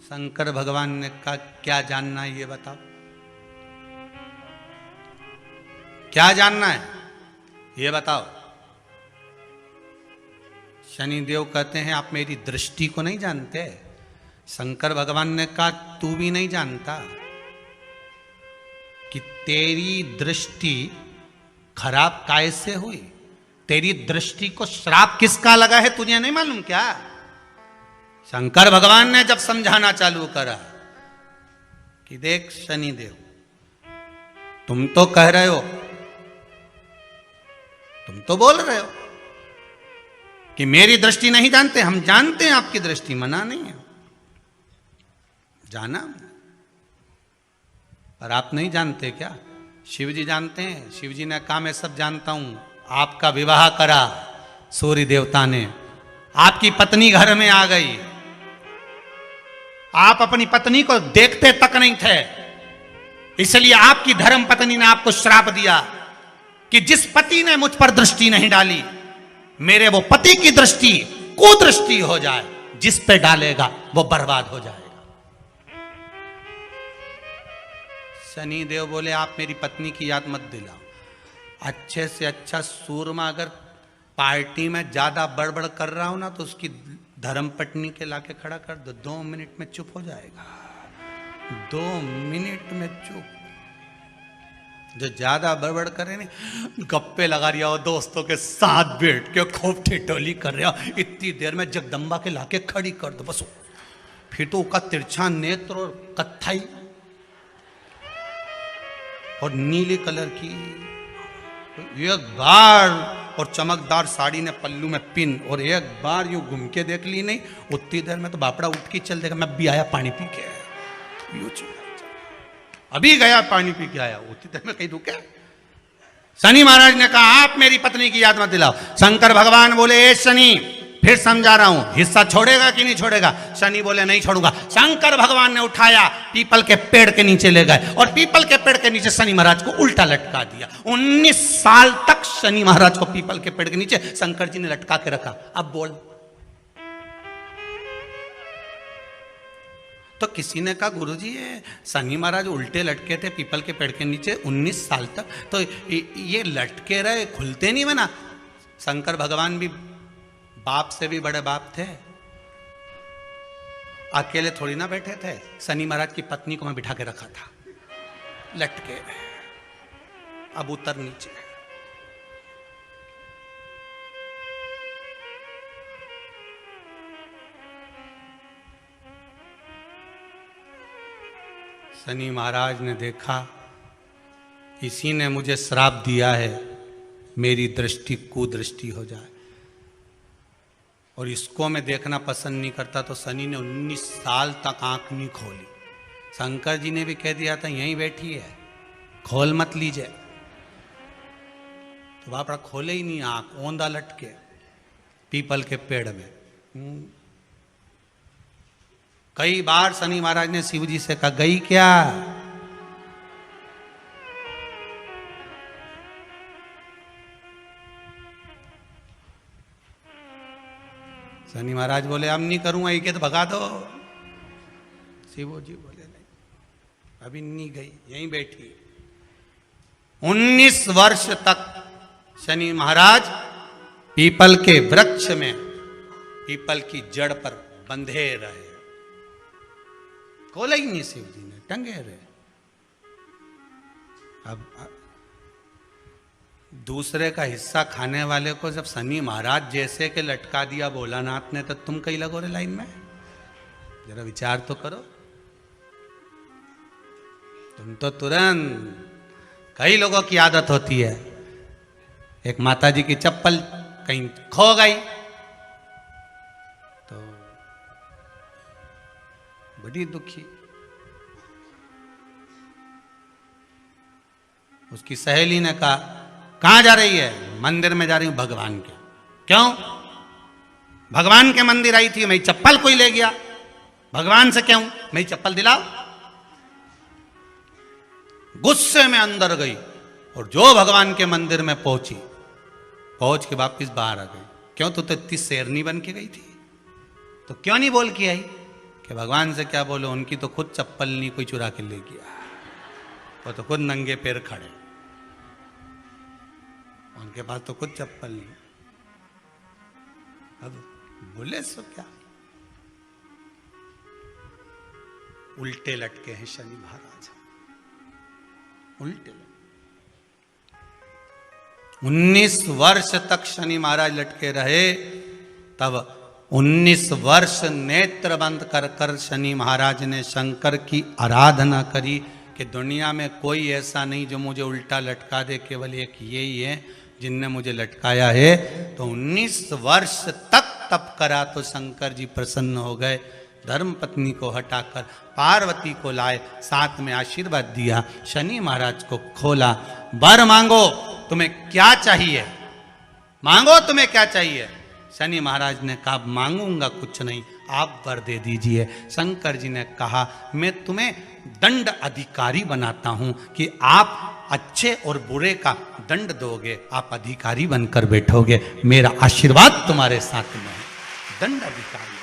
शंकर भगवान ने कहा, क्या जानना है ये बताओ, क्या जानना है ये बताओ। शनि देव कहते हैं, आप मेरी दृष्टि को नहीं जानते। शंकर भगवान ने कहा, तू भी नहीं जानता कि तेरी दृष्टि खराब कैसे हुई? तेरी दृष्टि को श्राप किसका लगा है तुझे नहीं मालूम क्या? शंकर भगवान ने जब समझाना चालू करा कि देख शनि देव, तुम तो कह रहे हो, तुम तो बोल रहे हो कि मेरी दृष्टि नहीं जानते। हम जानते हैं आपकी दृष्टि, मना नहीं है, जाना, पर आप नहीं जानते क्या? शिव जी जानते हैं। शिव जी ने कहा, मैं सब जानता हूं। आपका विवाह करा सूर्य देवता ने, आपकी पत्नी घर में आ गई, आप अपनी पत्नी को देखते तक नहीं थे, इसलिए आपकी धर्म पत्नी ने आपको श्राप दिया कि जिस पति ने मुझ पर दृष्टि नहीं डाली, मेरे वो पति की दृष्टि कुदृष्टि हो जाए, जिस पे डालेगा वो बर्बाद हो जाएगा। शनि देव बोले, आप मेरी पत्नी की याद मत दिलाओ। अच्छे से अच्छा सूरमा अगर पार्टी में ज्यादा बड़बड़ कर रहा हो ना, तो उसकी धर्म पत्नी के लाके खड़ा कर दो, 2 मिनट में चुप हो जाएगा। 2 मिनट में चुप। जो ज्यादा बड़बड़ करे नहीं, गप्पे लगा रहा हो, दोस्तों के साथ बैठ के खूब ठिठोली कर रहा हो, इतनी देर में जगदम्बा के लाके खड़ी कर दो बस। फिर तो उसका तिरछा नेत्र और कत्थई और नीले कलर की एक बार, और चमकदार साड़ी ने पल्लू में पिन, और एक बार यूं घूम के देख ली नहीं, उतनी देर में तो बापड़ा उठ के चल देगा, मैं भी आया पानी पी के, अभी गया पानी पी के आया, उतनी देर में कहीं रुके। शनि महाराज ने कहा, आप मेरी पत्नी की याद मत दिलाओ। शंकर भगवान बोले, ए शनि, फिर समझा रहा हूं, हिस्सा छोड़ेगा कि नहीं छोड़ेगा? शनि बोले, नहीं छोड़ूंगा। शंकर भगवान ने उठाया, पीपल के पेड़ के नीचे ले गए, और पीपल के पेड़ के नीचे शनि महाराज को उल्टा लटका दिया। 19 साल तक शनि महाराज को पीपल के पेड़ के नीचे शंकर जी ने लटका के रखा। अब बोल, तो किसी ने कहा गुरुजी ये शनि महाराज उल्टे लटके थे पीपल के पेड़ के नीचे 19 साल तक, तो ये लटके रहे, खुलते नहीं बना। शंकर भगवान भी बाप से भी बड़े बाप थे, अकेले थोड़ी ना बैठे थे। शनि महाराज की पत्नी को मैं बिठा के रखा था, लटके अब उतर नीचे। शनि महाराज ने देखा इसी ने मुझे श्राप दिया है, मेरी दृष्टि कुदृष्टि हो जाए, और इसको मैं देखना पसंद नहीं करता। तो शनि ने 19 साल तक आंख नहीं खोली। शंकर जी ने भी कह दिया था यहीं बैठी है, खोल मत लीजिए, तो बापड़ा खोले ही नहीं आंख, औंधा लटके पीपल के पेड़ में। कई बार शनि महाराज ने शिव जी से कहा गई क्या? शनि महाराज बोले अब नहीं करूंगा, ये तो भगा दो। शिव जी बोले नहीं, अभी नहीं गई, यहीं बैठी। 19 वर्ष तक शनि महाराज पीपल के वृक्ष में पीपल की जड़ पर बंधे रहे, खोला ही नहीं शिव जी ने, टंगे रहे। अब दूसरे का हिस्सा खाने वाले को जब शनि महाराज जैसे के लटका दिया भोलानाथ ने, तो तुम कहीं लगो रे लाइन में? जरा विचार तो करो। तुम तो तुरंत, कई लोगों की आदत होती है, एक माता जी की चप्पल कहीं खो गई तो बड़ी दुखी। उसकी सहेली ने कहा कहां जा रही है? मंदिर में जा रही हूं भगवान के। क्यों? भगवान के मंदिर आई थी, मेरी चप्पल कोई ले गया। भगवान से क्यों? मेरी चप्पल दिलाओ। गुस्से में अंदर गई और जो भगवान के मंदिर में पहुंची, पहुंच के वापिस बाहर आ गई। क्यों? तू तो इतनी शेरनी बन के गई थी, तो क्यों नहीं बोल के आई? कि भगवान से क्या बोलो, उनकी तो खुद चप्पल नहीं कोई चुरा के ले गया, वो तो खुद नंगे पैर खड़े, उनके पास तो खुद चप्पल नहीं। अब बोले सो क्या? उल्टे लटके हैं शनि महाराज, उल्टे। 19 वर्ष तक शनि महाराज लटके रहे। तब 19 वर्ष नेत्र बंद कर कर शनि महाराज ने शंकर की आराधना करी कि दुनिया में कोई ऐसा नहीं जो मुझे उल्टा लटका दे, केवल एक यही है जिनने मुझे लटकाया है। तो 19 वर्ष तक तप करा तो शंकर जी प्रसन्न हो गए। धर्म पत्नी को हटाकर पार्वती को लाए, साथ में आशीर्वाद दिया, शनि महाराज को खोला। वर मांगो, तुम्हें क्या चाहिए? मांगो तुम्हें क्या चाहिए? शनि महाराज ने कहा मांगूंगा कुछ नहीं, आप वर दे दीजिए। शंकर जी ने कहा मैं तुम्हें दंड अधिकारी बनाता हूं कि आप अच्छे और बुरे का दंड दोगे, आप अधिकारी बनकर बैठोगे, मेरा आशीर्वाद तुम्हारे साथ में है। दंड अधिकारी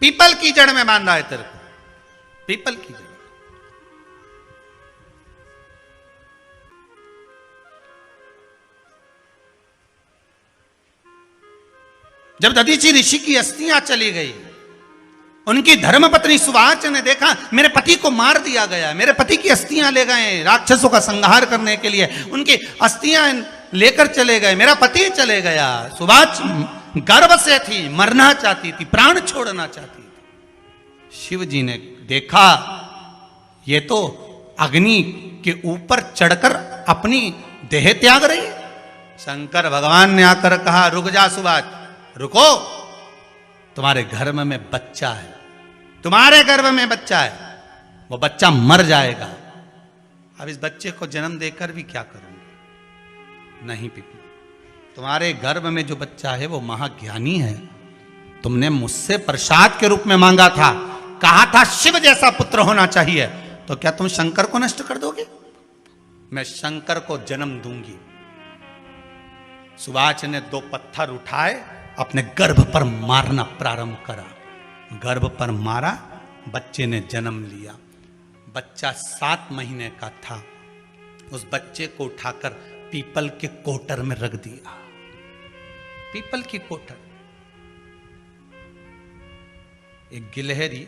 पीपल की जड़ में बांधा है तेरे को, पीपल की जड़। जब दधीचि ऋषि की अस्थियां चली गई, उनकी धर्मपत्नी सुवाच ने देखा मेरे पति को मार दिया गया, मेरे पति की अस्थियां ले गए राक्षसों का संहार करने के लिए, उनकी अस्थियां लेकर चले गए, मेरा पति चले गया। सुवाच गर्व से थी, मरना चाहती थी, प्राण छोड़ना चाहती थी। शिव जी ने देखा ये तो अग्नि के ऊपर चढ़कर अपनी देह त्याग रही है। शंकर भगवान ने आकर कहा रुक जा सुवाच, रुको, तुम्हारे गर्भ में बच्चा है, तुम्हारे गर्भ में बच्चा है, वो बच्चा मर जाएगा। अब इस बच्चे को जन्म देकर भी क्या करूंगी? नहीं पिपली, तुम्हारे गर्भ में जो बच्चा है वो महाज्ञानी है। तुमने मुझसे प्रसाद के रूप में मांगा था, कहा था शिव जैसा पुत्र होना चाहिए, तो क्या तुम शंकर को नष्ट कर दोगे? मैं शंकर को जन्म दूंगी। सुवाच ने 2 पत्थर उठाए अपने गर्भ पर मारना प्रारंभ करा। गर्भ पर मारा, बच्चे ने जन्म लिया। बच्चा 7 महीने का था। उस बच्चे को उठाकर पीपल के कोटर में रख दिया। पीपल की कोटर। एक गिलहरी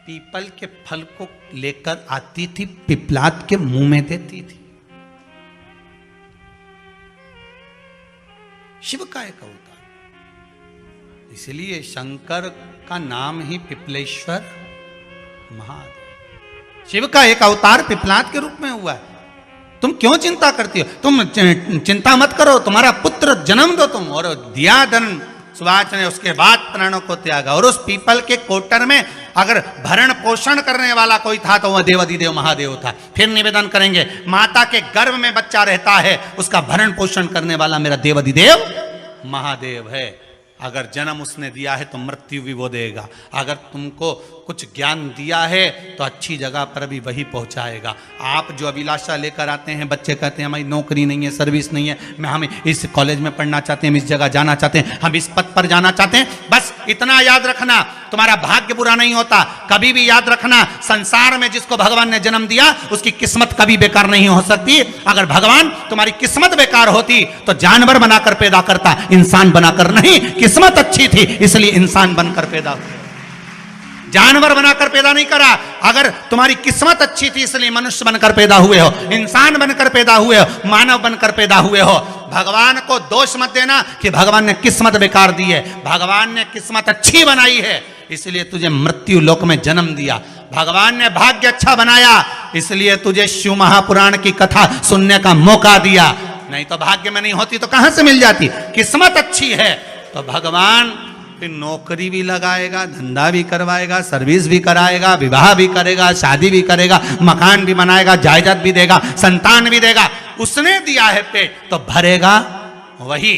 पीपल के फल को लेकर आती थी, पिपलाद के मुंह में देती थी। शिव का एक अवतार, इसलिए शंकर का नाम ही पिपलेश्वर महादेव। शिव का एक अवतार पिपलाद के रूप में हुआ है। तुम क्यों चिंता करती हो? तुम चिंता मत करो, तुम्हारा पुत्र जन्म दो तुम। और दिया धन सुभाष ने, उसके बाद प्राणों को त्यागा। और उस पीपल के कोटर में अगर भरण पोषण करने वाला कोई था तो वह देवाधिदेव महादेव था। फिर निवेदन करेंगे, माता के गर्भ में बच्चा रहता है, उसका भरण पोषण करने वाला मेरा देवाधिदेव महादेव है। अगर जन्म उसने दिया है तो मृत्यु भी वो देगा। अगर तुमको कुछ ज्ञान दिया है तो अच्छी जगह पर भी वही पहुंचाएगा। आप जो अभिलाषा लेकर आते हैं, बच्चे कहते हैं हमारी नौकरी नहीं है, सर्विस नहीं है, हम इस कॉलेज में पढ़ना चाहते हैं, हम इस जगह जाना चाहते हैं, हम इस पद पर जाना चाहते हैं, बस इतना याद रखना, तुम्हारा भाग्य बुरा नहीं होता। कभी भी याद रखना, संसार में जिसको भगवान ने जन्म दिया उसकी किस्मत कभी बेकार नहीं हो सकती। अगर भगवान तुम्हारी किस्मत बेकार होती तो जानवर बनाकर पैदा करता, इंसान बनाकर नहीं। किस्मत अच्छी थी इसलिए इंसान बनकर पैदा हुए, जानवर बनाकर पैदा नहीं करा। अगर तुम्हारी किस्मत अच्छी थी इसलिए मनुष्य बनकर पैदा हुए हो, इंसान बनकर पैदा हुए हो, मानव बनकर पैदा हुए हो। भगवान को दोष मत देना कि भगवान ने किस्मत बेकार दी है। भगवान ने किस्मत अच्छी बनाई है इसलिए तुझे मृत्यु लोक में जन्म दिया। भगवान ने भाग्य अच्छा बनाया इसलिए तुझे शिव महापुराण की कथा सुनने का मौका दिया। नहीं तो भाग्य में नहीं होती तो कहां से मिल जाती? किस्मत अच्छी है तो भगवान फिर नौकरी भी लगाएगा, धंधा भी करवाएगा, सर्विस भी कराएगा, विवाह भी करेगा, शादी भी करेगा, मकान भी बनाएगा, जायदाद भी देगा, संतान भी देगा। उसने दिया है पेट तो भरेगा वही।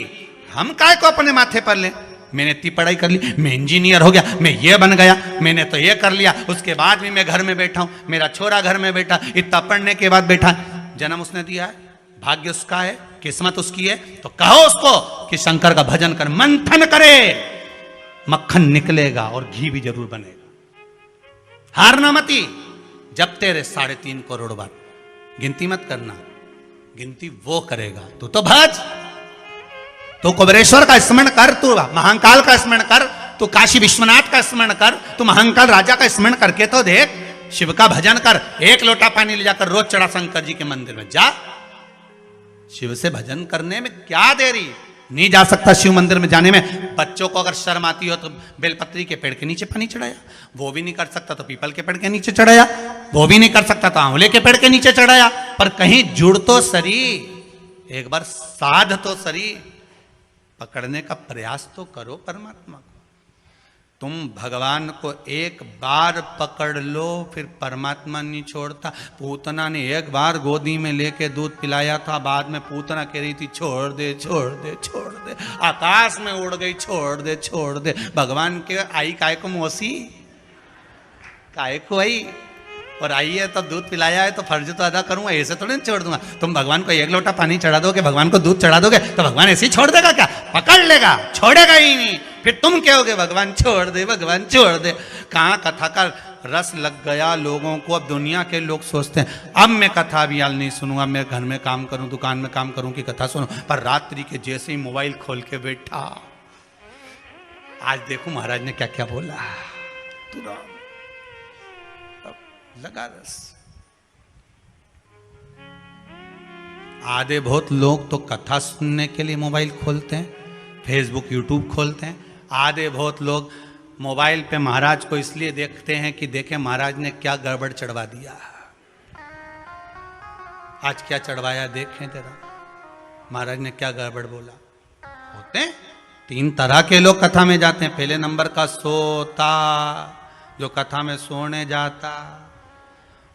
हम काय को अपने माथे पर ले? मैंने इतनी पढ़ाई कर ली, मैं इंजीनियर हो गया, मैं ये बन गया, मैंने तो ये कर लिया, उसके बाद भी मैं घर में बैठा हूं, मेरा छोरा घर में बैठा, इतना पढ़ने के बाद बैठा। जन्म उसने दिया है, भाग्य उसका है, किस्मत उसकी है, तो कहो उसको कि शंकर का भजन कर, मंथन करे, मक्खन निकलेगा और घी भी जरूर बनेगा। हारना मती। जब तेरे 3.5 करोड़ बार, गिनती मत करना, गिनती वो करेगा। तू तो भज, तू कुबेरेश्वर का स्मरण कर, तू महाकाल का स्मरण कर, तू काशी विश्वनाथ का स्मरण कर, तू महाकाल राजा का स्मरण करके तो देख। शिव का भजन कर, 1 लोटा पानी ले जाकर रोज चढ़ा शंकर जी के मंदिर में जा। शिव से भजन करने में क्या देरी? नहीं जा सकता शिव मंदिर में जाने में? बच्चों को अगर शर्म आती हो तो बेलपत्री के पेड़ के नीचे पानी चढ़ाया, वो भी नहीं कर सकता तो पीपल के पेड़ के नीचे चढ़ाया, वो भी नहीं कर सकता तो आंवले के पेड़ के नीचे चढ़ाया। पर कहीं जुड़ तो सरी, एक बार साध तो सरी, पकड़ने का प्रयास तो करो परमात्मा को। तुम भगवान को एक बार पकड़ लो फिर परमात्मा नहीं छोड़ता। पूतना ने एक बार गोदी में लेके दूध पिलाया था, बाद में पूतना कह रही थी छोड़ दे छोड़ दे छोड़ दे, आकाश में उड़ गई, छोड़ दे छोड़ दे। भगवान के आई काय को मौसी, काय को आई, और आई है तो दूध पिलाया है तो फर्ज तो अदा करूंगा, ऐसे थोड़ी नहीं छोड़ दूंगा। तुम भगवान को 1 लोटा पानी चढ़ा दोगे, भगवान को दूध चढ़ा दोगे तो भगवान ऐसे ही छोड़ देगा क्या? पकड़ लेगा, छोड़ेगा ही नहीं। फिर तुम कहोगे भगवान छोड़ दे, भगवान छोड़ दे। कहाँ कथा का रस लग गया लोगों को। अब दुनिया के लोग सोचते हैं अब मैं कथा भी हाल नहीं सुनूंगा, मैं घर में काम करूं, दुकान में काम करूं कि कथा सुनूं। पर रात्रि के जैसे ही मोबाइल खोल के बैठा, आज देखो महाराज ने क्या क्या बोला, तुरंत लगा रस। आधे बहुत लोग तो कथा सुनने के लिए मोबाइल खोलते हैं, फेसबुक यूट्यूब खोलते हैं। आधे बहुत लोग मोबाइल पे महाराज को इसलिए देखते हैं कि देखें महाराज ने क्या गड़बड़ चढ़वा दिया, आज क्या चढ़वाया देखें जरा, महाराज ने क्या गड़बड़ बोला। होते हैं 3 तरह के लोग कथा में जाते हैं। पहले नंबर का सोता, जो कथा में सोने जाता।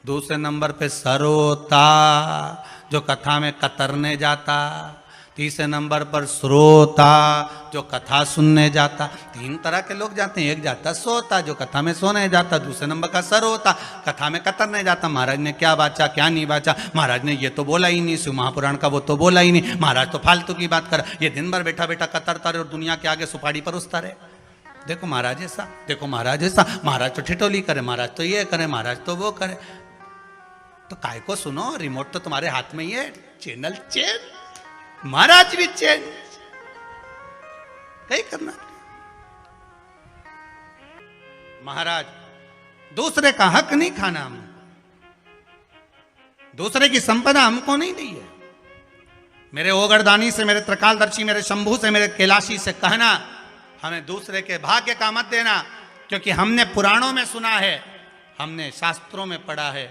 दूसरे नंबर पे सरोता, जो कथा में कतरने जाता। तीसरे नंबर पर श्रोता, जो कथा सुनने जाता। 3 तरह के लोग जाते हैं। एक जाता श्रोता, जो कथा में सोने जाता। दूसरे नंबर का सरोता, कथा में कतरने जाता। महाराज ने क्या बाचा क्या नहीं बाचा, महाराज ने ये तो बोला ही नहीं, शिव महापुराण का वो तो बोला ही नहीं, महाराज तो फालतू की बात कर। ये दिन भर बैठा बैठा कतरता रहे और दुनिया के आगे सुपाड़ी परोसता रहे। देखो महाराज ऐसा, देखो महाराज ऐसा, महाराज तो ठिठोली करे, महाराज तो ये करे, महाराज तो वो करे। तो काय को सुनो, रिमोट तो तुम्हारे हाथ में ही है। चैनल चेंज, महाराज भी चेंज, कहीं करना। महाराज दूसरे का हक नहीं खाना, हम दूसरे की संपदा हमको नहीं दी है। मेरे ओगरदानी से, मेरे त्रिकालदर्शी, मेरे शंभू से, मेरे कैलाशी से कहना, हमें दूसरे के भाग्य का मत देना, क्योंकि हमने पुराणों में सुना है, हमने शास्त्रों में पढ़ा है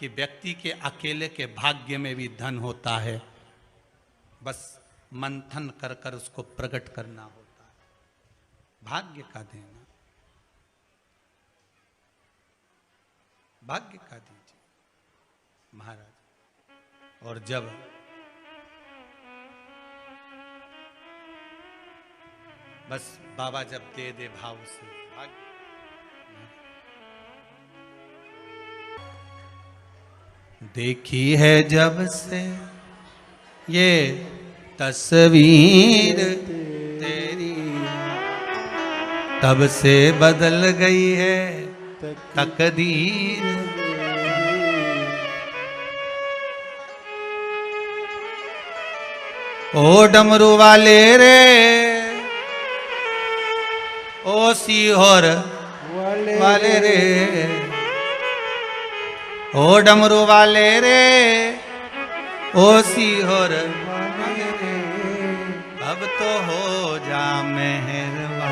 कि व्यक्ति के अकेले के भाग्य में भी धन होता है, बस मंथन कर कर उसको प्रकट करना होता है। भाग्य का देना, भाग्य का दीजिए महाराज। और जब बस बाबा जब दे दे भाव से, भाग्य। देखी है जब से ये तस्वीर तेरी, तब से बदल गई है तकदीर। ओ डमरू वाले रे, ओ सीहोर वाले रे, ओ डमरू वाले रे, ओ सीहोर वाले रे, अब तो हो जा मेहरबा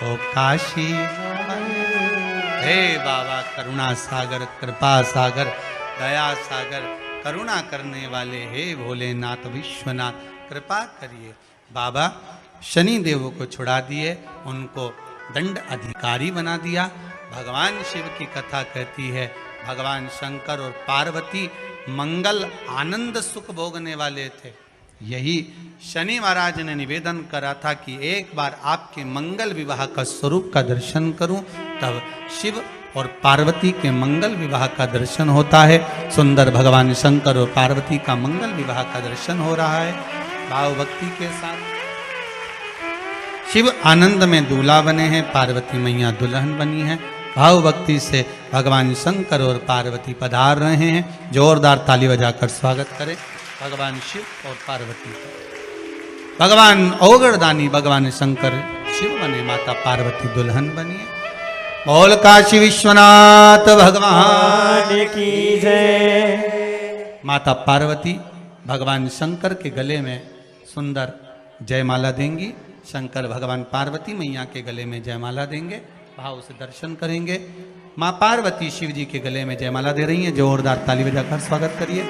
ओ काशी वाले रे। हे बाबा करुणा सागर, कृपा सागर, दया सागर, करुणा करने वाले, हे भोलेनाथ विश्वनाथ, कृपा करिए। बाबा शनि देव को छुड़ा दिए, उनको दंड अधिकारी बना दिया। भगवान शिव की कथा कहती है, भगवान शंकर और पार्वती मंगल आनंद सुख भोगने वाले थे। यही शनि महाराज ने निवेदन करा था कि एक बार आपके मंगल विवाह का स्वरूप का दर्शन करूं, तब शिव और पार्वती के मंगल विवाह का दर्शन होता है। सुंदर भगवान शंकर और पार्वती का मंगल विवाह का दर्शन हो रहा है भाव भक्ति के साथ। शिव आनंद में दूल्हा बने हैं, पार्वती मैया दुल्हन बनी है। भाव भक्ति से भगवान शंकर और पार्वती पधार रहे हैं। जोरदार ताली बजाकर स्वागत करें भगवान शिव और पार्वती का। भगवान ओगरदानी भगवान शंकर शिव बने, माता पार्वती दुल्हन बनी है। बोल काशी विश्वनाथ भगवान की जय। माता पार्वती भगवान शंकर के गले में सुंदर जयमाला देंगी, शंकर भगवान पार्वती मैया के गले में जयमाला देंगे। भाव से दर्शन करेंगे। माँ पार्वती शिव जी के गले में जयमाला दे रही हैं। जोरदार ताली बजाकर स्वागत करिए।